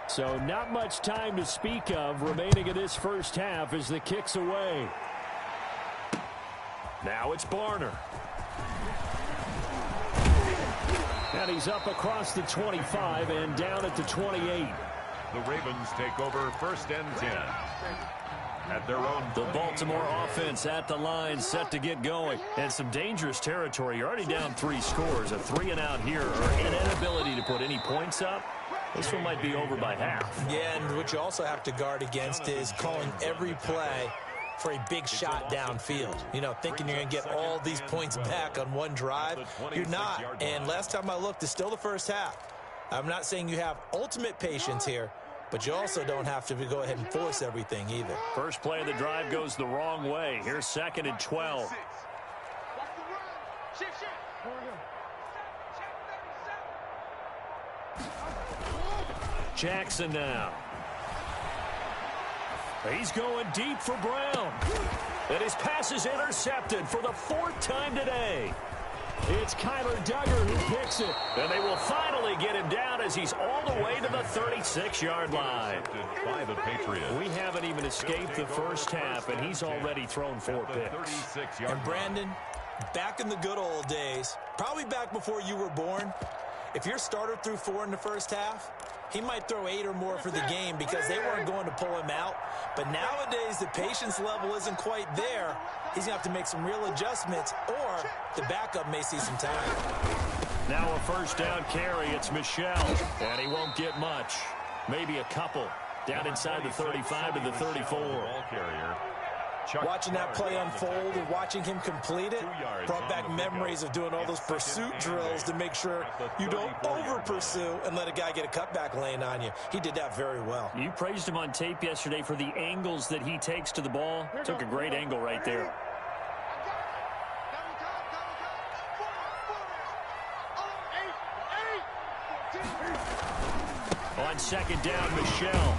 A: So not much time to speak of remaining in this first half as the kick's away. Now it's Barner. And he's up across the 25 and down at the 28.
C: The Ravens take over 1st and 10 at their own.
A: The Baltimore offense at the line, set to get going. And some dangerous territory. You're already down 3 scores. A 3-and-out here, or an inability to put any points up. This one might be over by half.
B: Yeah, and what you also have to guard against is calling every play for a big shot downfield. You know, thinking you're going to get all these points back on one drive. You're not. And last time I looked, it's still the first half. I'm not saying you have ultimate patience here, but you also don't have to go ahead and force everything either.
A: First play of the drive goes the wrong way. Here's 2nd and 12. Jackson now. He's going deep for Brown. And his pass is intercepted for the 4th time today. It's Kyler Duggar who picks it. And they will finally get him down as he's all the way to the 36-yard line.
C: By the Patriots.
A: We haven't even escaped the first half, and he's already thrown 4 picks.
B: And Brandon, back in the good old days, probably back before you were born, if your starter threw 4 in the first half, he might throw 8 or more for the game because they weren't going to pull him out. But nowadays, the patience level isn't quite there. He's going to have to make some real adjustments, or the backup may see some time.
A: Now a first down carry. It's Michel, and he won't get much. Maybe a couple. Down inside the 35 to the 34.
C: Ball carrier.
B: Watching that play unfold and watching him complete it brought back memories of doing all those pursuit drills to make sure you don't over-pursue and let a guy get a cutback lane on you. He did that very well.
A: You praised him on tape yesterday for the angles that he takes to the ball. Took a great angle right there. On 2nd down, Michel.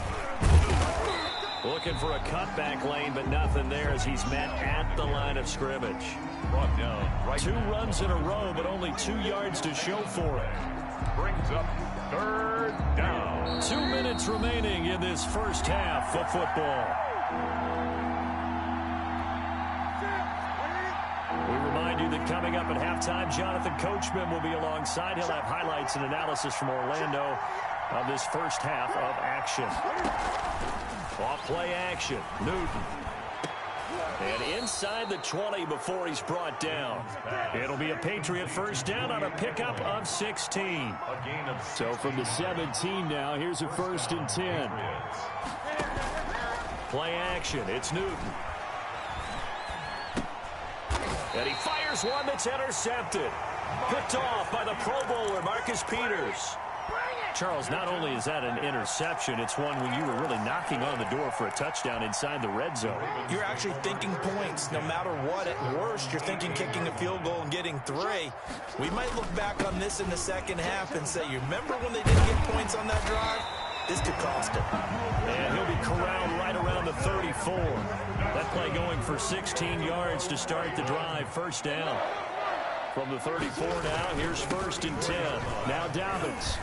A: Looking for a cutback lane, but nothing there as he's met at the line of scrimmage.
C: Brought down right.
A: 2 runs in a row, but only 2 yards to show for it.
C: Brings up third down.
A: 2 minutes remaining in this first half of football. We remind you that coming up at halftime, Jonathan Coachman will be alongside. He'll have highlights and analysis from Orlando of this first half of action. Off-play action. Newton. And inside the 20 before he's brought down. It'll be a Patriot first down on a pickup of 16. So from the 17 now, here's a 1st and 10. Play action. It's Newton. And he fires one that's intercepted. Picked off by the Pro Bowler, Marcus Peters. Charles, not only is that an interception, it's one when you were really knocking on the door for a touchdown inside the red zone.
B: You're actually thinking points. No matter what, at worst, you're thinking kicking a field goal and getting 3. We might look back on this in the second half and say, you remember when they didn't get points on that drive? This could cost him.
A: And he'll be corralled right around the 34. That play going for 16 yards to start the drive. First down. From the 34 now, here's 1st and 10. Now Dobbins.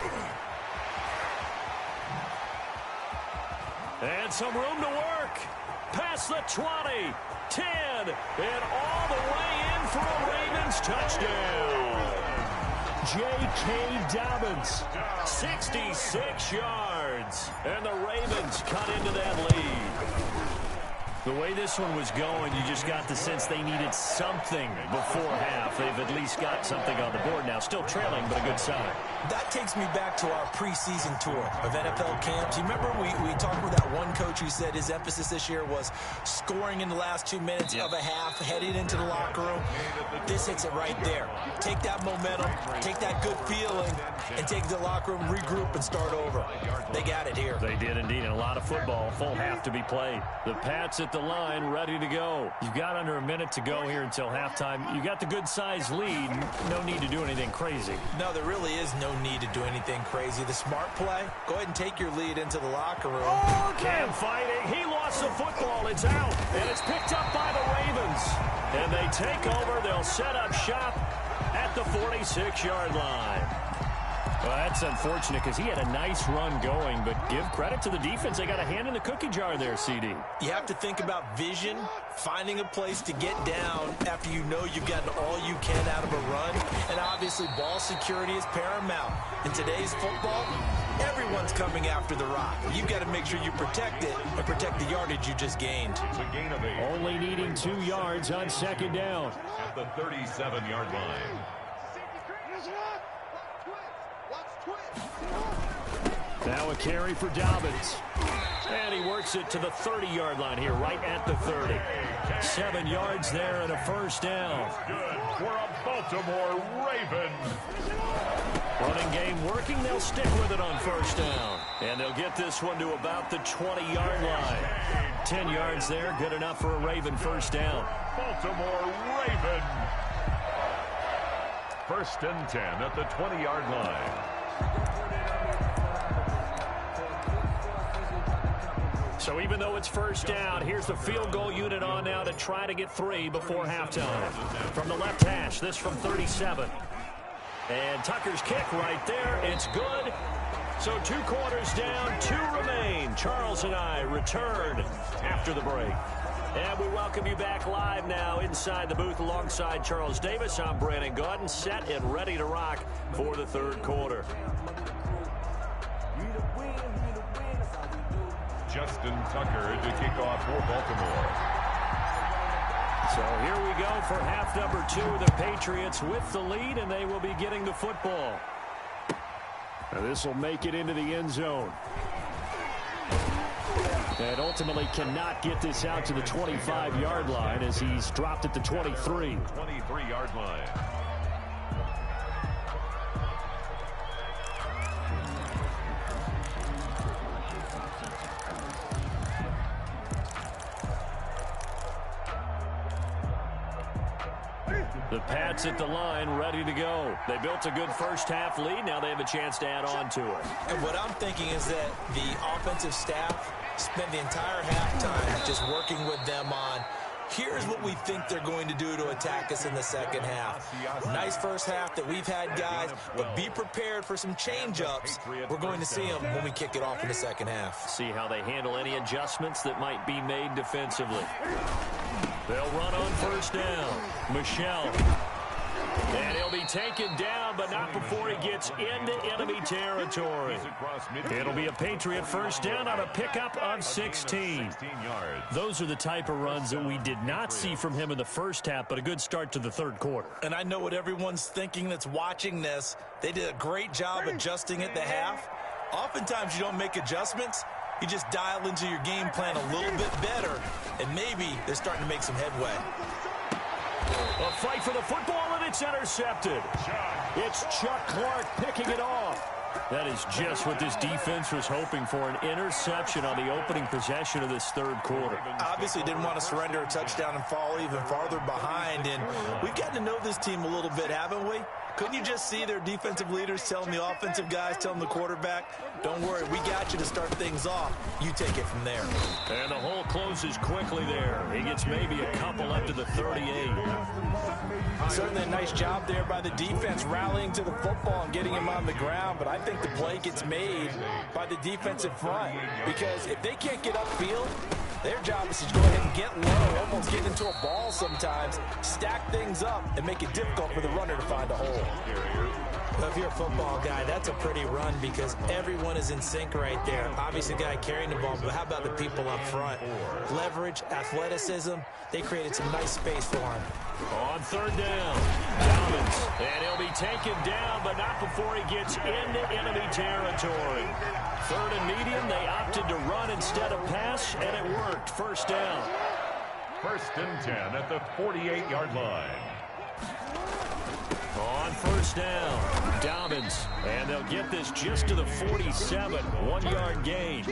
A: And some room to work. Past the 20, 10, and all the way in for a Ravens touchdown. J.K. Dobbins, 66 yards. And the Ravens cut into that lead. The way this one was going, you just got the sense they needed something before half. They've at least got something on the board now. Still trailing, but a good sign.
B: That takes me back to our preseason tour of NFL camps. You remember we talked with that one coach who said his emphasis this year was scoring in the last 2 minutes of a half, heading into the locker room. This hits it right there. Take that momentum, take that good feeling, and take the locker room, regroup, and start over. They got it here.
A: They did indeed, and a lot of football. Full half to be played. The Pats at the line, ready to go. You've got under a minute to go here until halftime. You got the good-sized lead. No need to do anything crazy.
B: No, there really is no need to do anything crazy. The smart play, go ahead and take your lead into the locker room.
A: Oh, Cam fighting. He lost the football. It's out, and it's picked up by the Ravens. And they take over. They'll set up shop at the 46-yard line. Well, that's unfortunate because he had a nice run going, but give credit to the defense. They got a hand in the cookie jar there, CD.
B: You have to think about vision, finding a place to get down after you know you've gotten all you can out of a run, and obviously ball security is paramount. In today's football, everyone's coming after the rock. You've got to make sure you protect it and protect the yardage you just gained.
C: It's a gain of 8.
A: Only needing 2 yards on second down.
C: At the 37-yard line.
A: Now a carry for Dobbins. And he works it to the 30-yard line here, right at the 30. 7 yards there and a first down.
C: Good for a Baltimore Raven.
A: Running game working. They'll stick with it on first down. And they'll get this one to about the 20-yard line. 10 yards there, good enough for a Raven first down.
C: Baltimore Raven. 1st and 10 at the 20-yard line.
A: So even though it's first down, here's the field goal unit on now to try to get 3 before halftime. From the left hash, this from 37. And Tucker's kick right there. It's good. So 2 quarters down, 2 remain. Charles and I return after the break. And we welcome you back live now inside the booth alongside Charles Davis. I'm Brandon Gaudin, set and ready to rock for the 3rd quarter.
C: Justin Tucker to kick off for Baltimore.
A: So here we go for half number 2. The Patriots with the lead, and they will be getting the football. Now this will make it into the end zone. And ultimately cannot get this out to the 25-yard line as he's dropped at the 23.
C: 23-yard line.
A: The Pats at the line, ready to go. They built a good first-half lead. Now they have a chance to add on to it.
B: And what I'm thinking is that the offensive staff spent the entire halftime just working with them on, here's what we think they're going to do to attack us in the second half. Nice first half that we've had, guys, but be prepared for some change-ups. We're going to see them when we kick it off in the second half.
A: See how they handle any adjustments that might be made defensively. They'll run on first down. Michel. And he'll be taken down, but not before he gets into enemy territory. It'll be a Patriot first down on a pickup of 16. Those are the type of runs that we did not see from him in the first half, but a good start to the third quarter.
B: And I know what everyone's thinking that's watching this. They did a great job adjusting at the half. Oftentimes you don't make adjustments. You just dial into your game plan a little bit better, and maybe they're starting to make some headway.
A: A fight for the football, and it's intercepted. It's Chuck Clark picking it off. That is just what this defense was hoping for, an interception on the opening possession of this third quarter.
B: Obviously didn't want to surrender a touchdown and fall even farther behind, and we've gotten to know this team a little bit, haven't we? Couldn't you just see their defensive leaders telling the offensive guys, telling the quarterback, don't worry, we got you to start things off. You take it from there.
A: And the hole closes quickly there. He gets maybe a couple up to the 38.
B: Certainly a nice job there by the defense, rallying to the football and getting him on the ground, but I think the play gets made by the defensive front, because if they can't get upfield, their job is to go ahead and get low, almost get into a ball sometimes, stack things up, and make it difficult for the runner to find a hole. Well, if you're a football guy, that's a pretty run because everyone is in sync right there. Obviously, the guy carrying the ball, but how about the people up front? Leverage, athleticism, they created some nice space for him.
A: On third down, Dobbins, and he'll be taken down, but not before he gets into enemy territory. Third and medium, they opted to run instead of pass, and it worked. First down.
C: First and 10 at the 48-yard line.
A: On first down, Dobbins, and they'll get this just to the 47, 1-yard gain.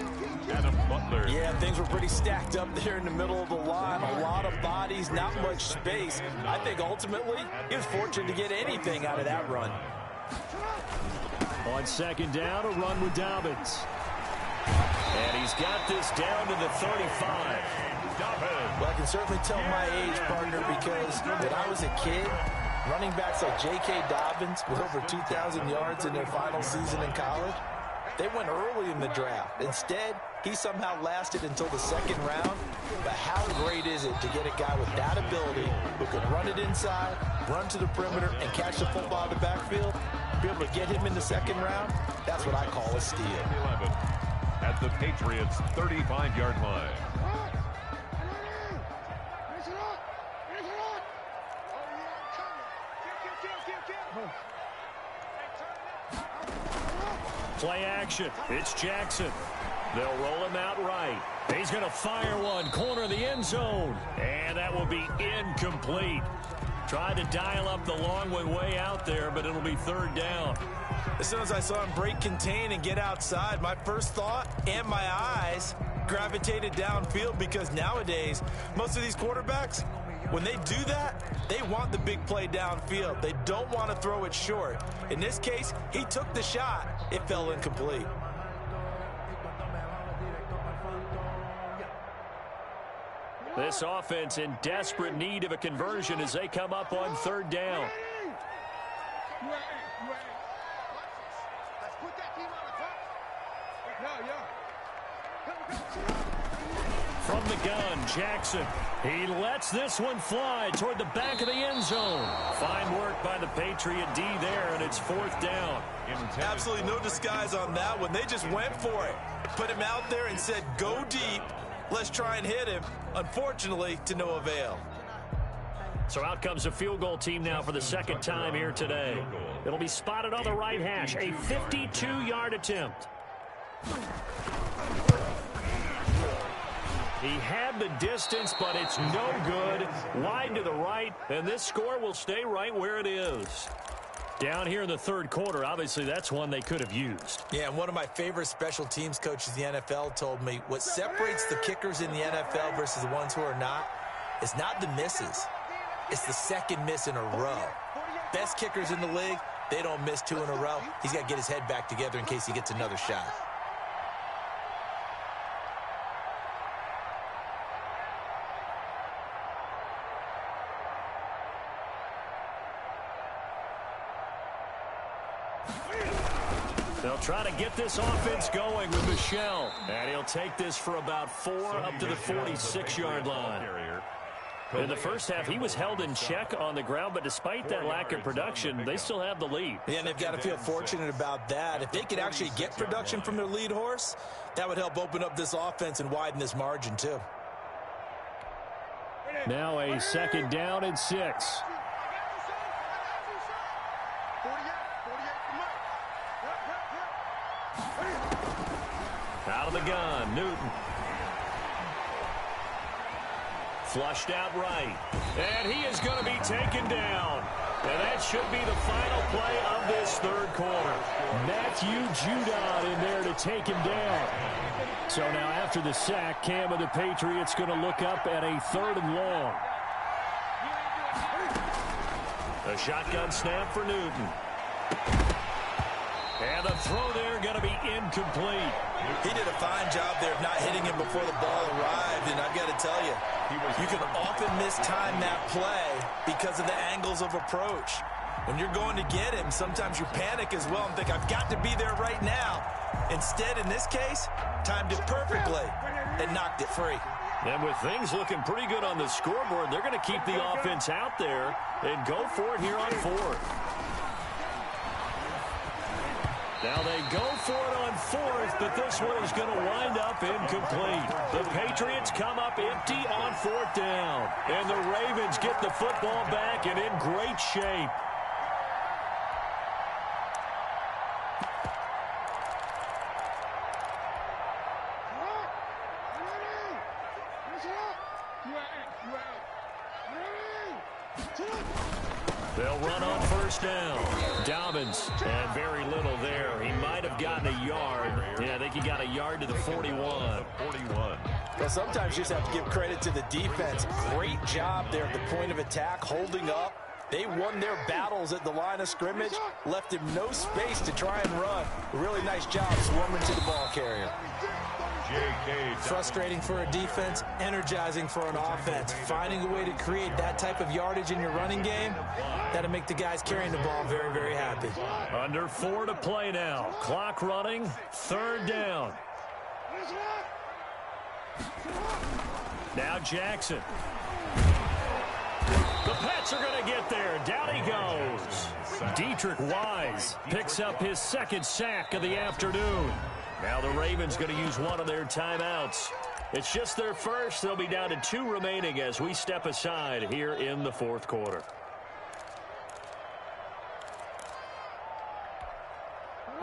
C: Adam Butler.
B: Yeah, things were pretty stacked up there in the middle of the line. A lot of bodies, not much space. I think ultimately he was fortunate to get anything out of that run.
A: On second down, a run with Dobbins. And he's got this down to the 35.
B: Well, I can certainly tell my age, partner, because when I was a kid, running backs like J.K. Dobbins with over 2,000 yards in their final season in college, they went early in the draft. Instead, he somehow lasted until the second round. But how great is it to get a guy with that ability who can run it inside, run to the perimeter, and catch the football in the backfield? Be able to get him in the second round? That's what I call a steal.
C: 11 at the Patriots' 35-yard line.
A: Play action. It's Jackson. They'll roll him out right. He's going to fire one. Corner of the end zone. And that will be incomplete. Tried to dial up the long way out there, but it'll be third down.
B: As soon as I saw him break contain and get outside, my first thought and my eyes gravitated downfield, because nowadays, most of these quarterbacks, when they do that, they want the big play downfield. They don't want to throw it short. In this case, he took the shot. It fell incomplete.
A: This offense in desperate need of a conversion as they come up on third down. From the gun, Jackson. He lets this one fly toward the back of the end zone. Fine work by the Patriot D there, and it's fourth down.
B: Absolutely no disguise on that one. They just went for it. Put him out there and said, go deep. Let's try and hit him. Unfortunately, to no avail.
A: So out comes a field goal team now for the second time here today. It'll be spotted on the right hash. A 52-yard attempt. He had the distance, but it's no good. Wide to the right, and this score will stay right where it is. Down here in the third quarter, obviously that's one they could have used.
B: Yeah, and one of my favorite special teams coaches in the NFL told me what separates the kickers in the NFL versus the ones who are not is not the misses. It's the second miss in a row. Best kickers in the league, they don't miss 2 in a row. He's got to get his head back together in case he gets another shot.
A: They'll try to get this offense going with Michel. And he'll take this for about 4 up to the 46-yard line. In the first half, he was held in check on the ground, but despite that lack of production, they still have the lead.
B: Yeah, and they've got to feel fortunate about that. If they could actually get production from their lead horse, that would help open up this offense and widen this margin too.
A: Now a 2nd down and 6. Out of the gun, Newton. Flushed out right. And he is going to be taken down. And that should be the final play of this 3rd quarter. Matthew Judon in there to take him down. So now after the sack, Cam of the Patriots going to look up at a 3rd and long. A shotgun snap for Newton. And the throw there going to be incomplete.
B: He did a fine job there of not hitting him before the ball arrived, and I've got to tell you, you can often mistime that play because of the angles of approach. When you're going to get him, sometimes you panic as well and think, I've got to be there right now. Instead, in this case, timed it perfectly and knocked it free.
A: And with things looking pretty good on the scoreboard, they're going to keep the offense out there and go for it here on 4th. Now they go for it on 4th, but this one is going to wind up incomplete. The Patriots come up empty on 4th down. And the Ravens get the football back and in great shape. They'll run on 1st down. Dobbins, and very little there. He might have gotten a yard. Yeah, I think he got a yard to the 41.
B: Well, sometimes you just have to give credit to the defense. Great job there at the point of attack, holding up. They won their battles at the line of scrimmage, left him no space to try and run. A really nice job swarming to the ball carrier. Frustrating for a defense, energizing for an offense. Finding a way to create that type of yardage in your running game, that'll make the guys carrying the ball very, very happy.
A: Under 4 to play now. Clock running, 3rd down. Now Jackson. The Pats are going to get there. Down he goes. Dietrich Wise picks up his 2nd sack of the afternoon. Now the Ravens going to use one of their timeouts. It's just their first. They'll be down to 2 remaining as we step aside here in the 4th quarter.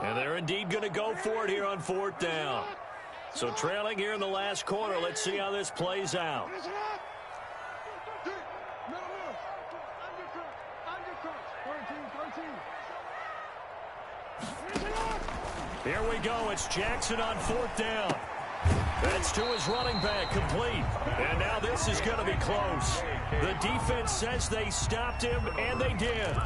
A: And they're indeed going to go for it here on 4th down. So trailing here in the last quarter. Let's see how this plays out. Here we go. It's Jackson on 4th down. That's to his running back, complete. And now this is going to be close. The defense says they stopped him, and they did.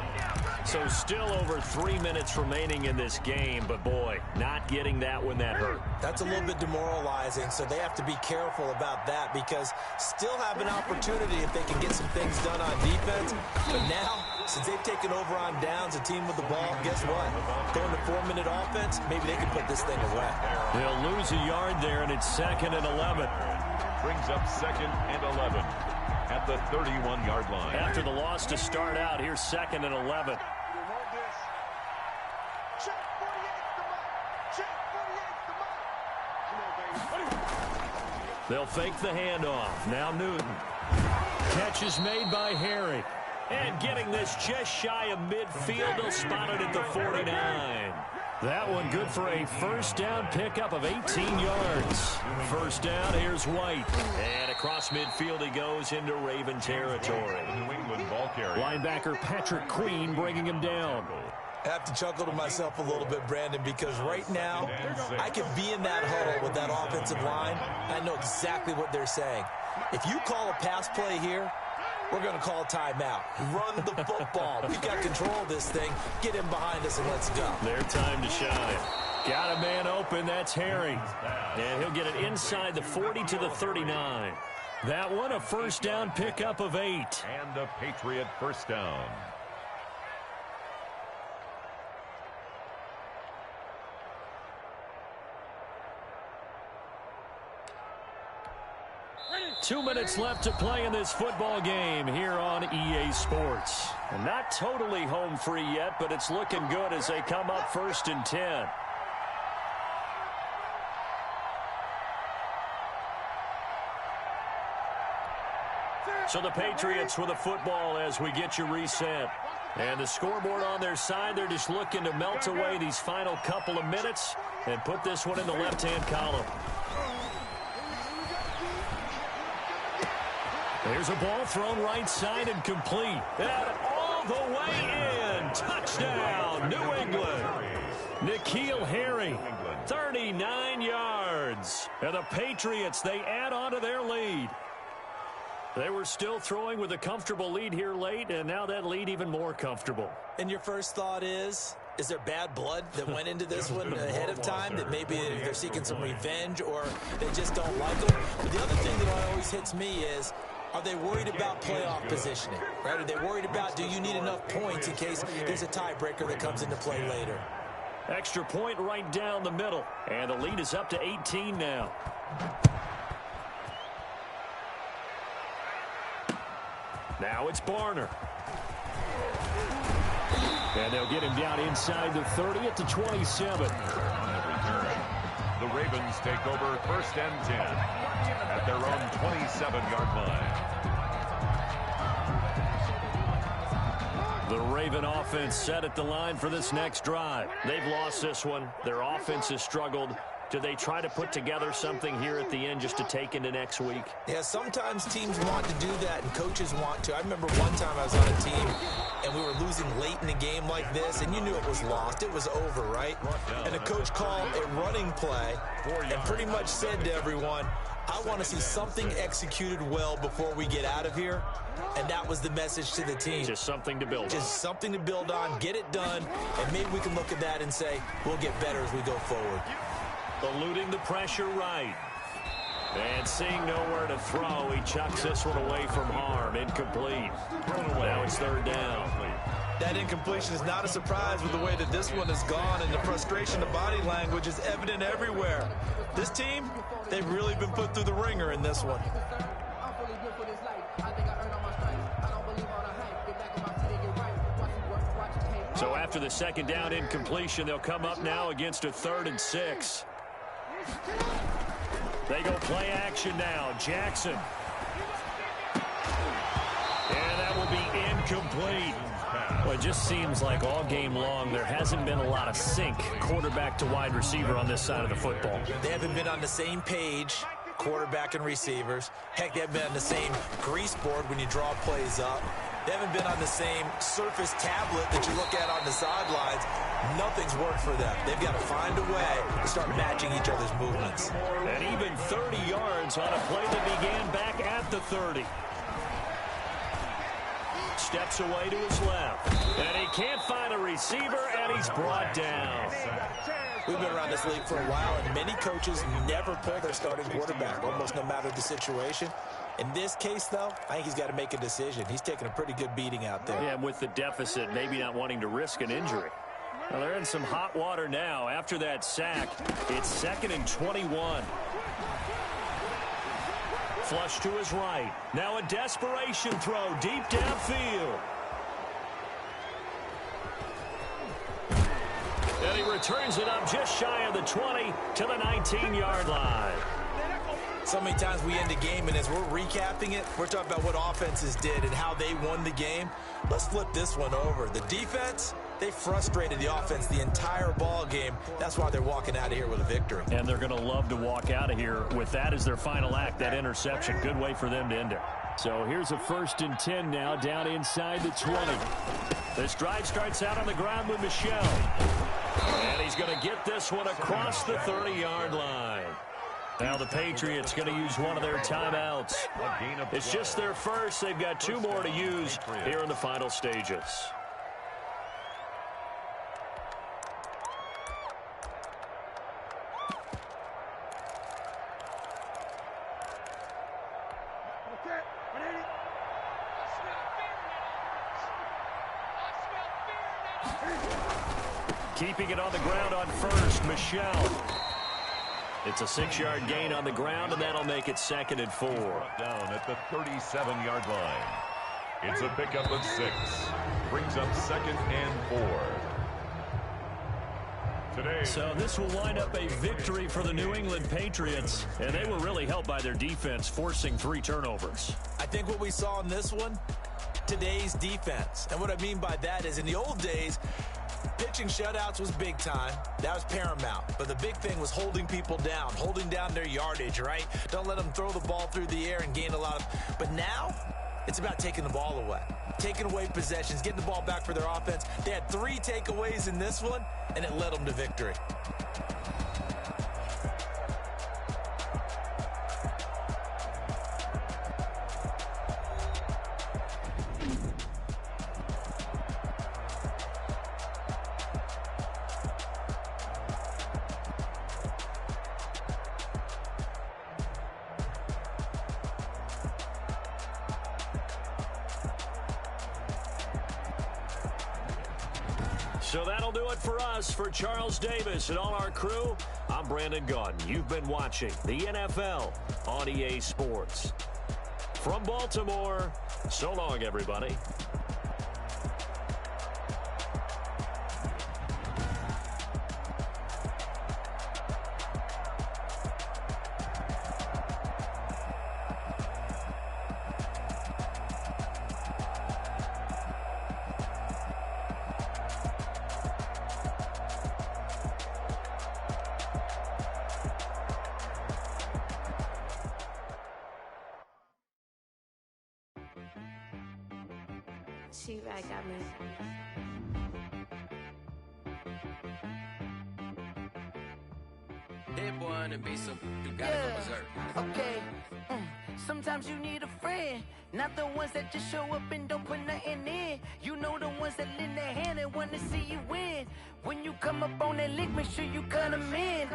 A: So still over 3 minutes remaining in this game, but boy, not getting that when that hurt.
B: That's a little bit demoralizing, so they have to be careful about that because still have an opportunity if they can get some things done on defense. But now, since they've taken over on downs, a team with the ball, guess what? Going to 4-minute offense, maybe they can put this thing away.
A: They'll lose a yard there, and it's 2nd and 11.
C: Brings up 2nd and 11 at the 31-yard line.
A: After the loss to start out, here's 2nd and 11. They'll fake the handoff. Now Newton. Catch is made by Harry. And getting this just shy of midfield. They'll spot it at the 49. That one good for a 1st down pickup of 18 yards. 1st down, here's White. And across midfield he goes into Raven territory. Linebacker Patrick Queen bringing him down.
B: I have to chuckle to myself a little bit, Brandon, because right now I could be in that huddle with that offensive line. I know exactly what they're saying. If you call a pass play here, We're going to call timeout. Run the football. We've got control of this thing. Get him behind us and let's go.
A: Their time to shine. Got a man open. That's Harry. And he'll get it inside the 40 to the 39. That one, a first down pickup of 8.
C: And a Patriot first down.
A: Two minutes left to play in this football game here on EA Sports. Not totally home free yet, but it's looking good as they come up 1st and 10. So the Patriots with the football as we get you reset. And the scoreboard on their side, they're just looking to melt away these final couple of minutes and put this one in the left-hand column. There's a ball thrown right side and complete. And all the way in. Touchdown, New England. N'Keal Harry, 39 yards. And the Patriots, they add on to their lead. They were still throwing with a comfortable lead here late, and now that lead even more comfortable.
B: And your first thought is there bad blood that went into this one ahead of time, that maybe they're seeking some revenge or they just don't like them? But the other thing that always hits me is, are they worried about playoff positioning? Right? Are they worried about, do you need enough points in case there's a tiebreaker that comes into play later?
A: Extra point right down the middle, and the lead is up to 18 now. Now it's Barner. And they'll get him down inside the 30 at the 27.
C: The Ravens take over 1st and 10 at their own 27-yard line.
A: The Raven offense set at the line for this next drive. They've lost this one. Their offense has struggled. Do they try to put together something here at the end just to take into next week?
B: Yeah, sometimes teams want to do that and coaches want to. I remember one time I was on a team and we were losing late in a game like this, and you knew it was lost. It was over, right? And the coach called a running play and pretty much said to everyone, I want to see something executed well before we get out of here. And that was the message to the team.
A: Just something to build on.
B: Just something to build on, get it done, and maybe we can look at that and say, we'll get better as we go forward.
A: Eluding the pressure right. And seeing nowhere to throw, he chucks this one away from harm. Incomplete. Now it's 3rd down.
B: That incompletion is not a surprise with the way that this one has gone, and the frustration of body language is evident everywhere. This team, they've really been put through the ringer in this one.
A: So after the 2nd down incompletion, they'll come up now against a 3rd and 6. They go play action now. Jackson. And that will be incomplete. Well, it just seems like all game long there hasn't been a lot of sync quarterback to wide receiver on this side of the football.
B: They haven't been on the same page, quarterback and receivers. Heck, they haven't been on the same grease board when you draw plays up. They haven't been on the same surface tablet that you look at on the sidelines. Nothing's worked for them. They've got to find a way to start matching each other's movements.
A: And even 30 yards on a play that began back at the 30. Steps away to his left. And he can't find a receiver, and he's brought down.
B: We've been around this league for a while, and many coaches never pull their starting quarterback, almost no matter the situation. In this case, though, I think he's got to make a decision. He's taking a pretty good beating out there.
A: Yeah, with the deficit, maybe not wanting to risk an injury. Well, they're in some hot water now. After that sack, it's 2nd and 21. Flush to his right. Now a desperation throw deep downfield. And he returns it up just shy of the 20 to the 19-yard line.
B: So many times we end a game, and as we're recapping it, we're talking about what offenses did and how they won the game. Let's flip this one over. The defense, they frustrated the offense the entire ball game. That's why they're walking out of here with a victory.
A: And they're going to love to walk out of here with that as their final act, that interception. Good way for them to end it. So here's a 1st and 10 now down inside the 20. This drive starts out on the ground with Michel. And he's going to get this one across the 30-yard line. Now the Patriots going to use one of their timeouts. It's just their first. They've got 2 more to use here in the final stages. Keeping it on the ground on first, Michelle. It's a 6-yard gain on the ground, and that'll make it 2nd and 4.
C: Down at the 37-yard line. It's a pickup of 6. Brings up 2nd and 4. Today.
A: So this will wind up a victory for the New England Patriots, and they were really helped by their defense, forcing 3 turnovers.
B: I think what we saw in this one, today's defense. And what I mean by that is in the old days, pitching shutouts was big time. That was paramount. But the big thing was holding people down, holding down their yardage, right? Don't let them throw the ball through the air and gain a lot of... But now, it's about taking the ball away. Taking away possessions, getting the ball back for their offense. They had 3 takeaways in this one, and it led them to victory.
A: So that'll do it for us. For Charles Davis and all our crew, I'm Brandon Gaudin. You've been watching the NFL on EA Sports. From Baltimore, so long, everybody.
F: She right got me.
E: Hit one and be so you gotta go berserk.
G: Okay. Sometimes you need a friend, not the ones that just show up and don't put nothing in. You know the ones that lend their hand and want to see you win. When you come up on that lick, make sure you cut them in.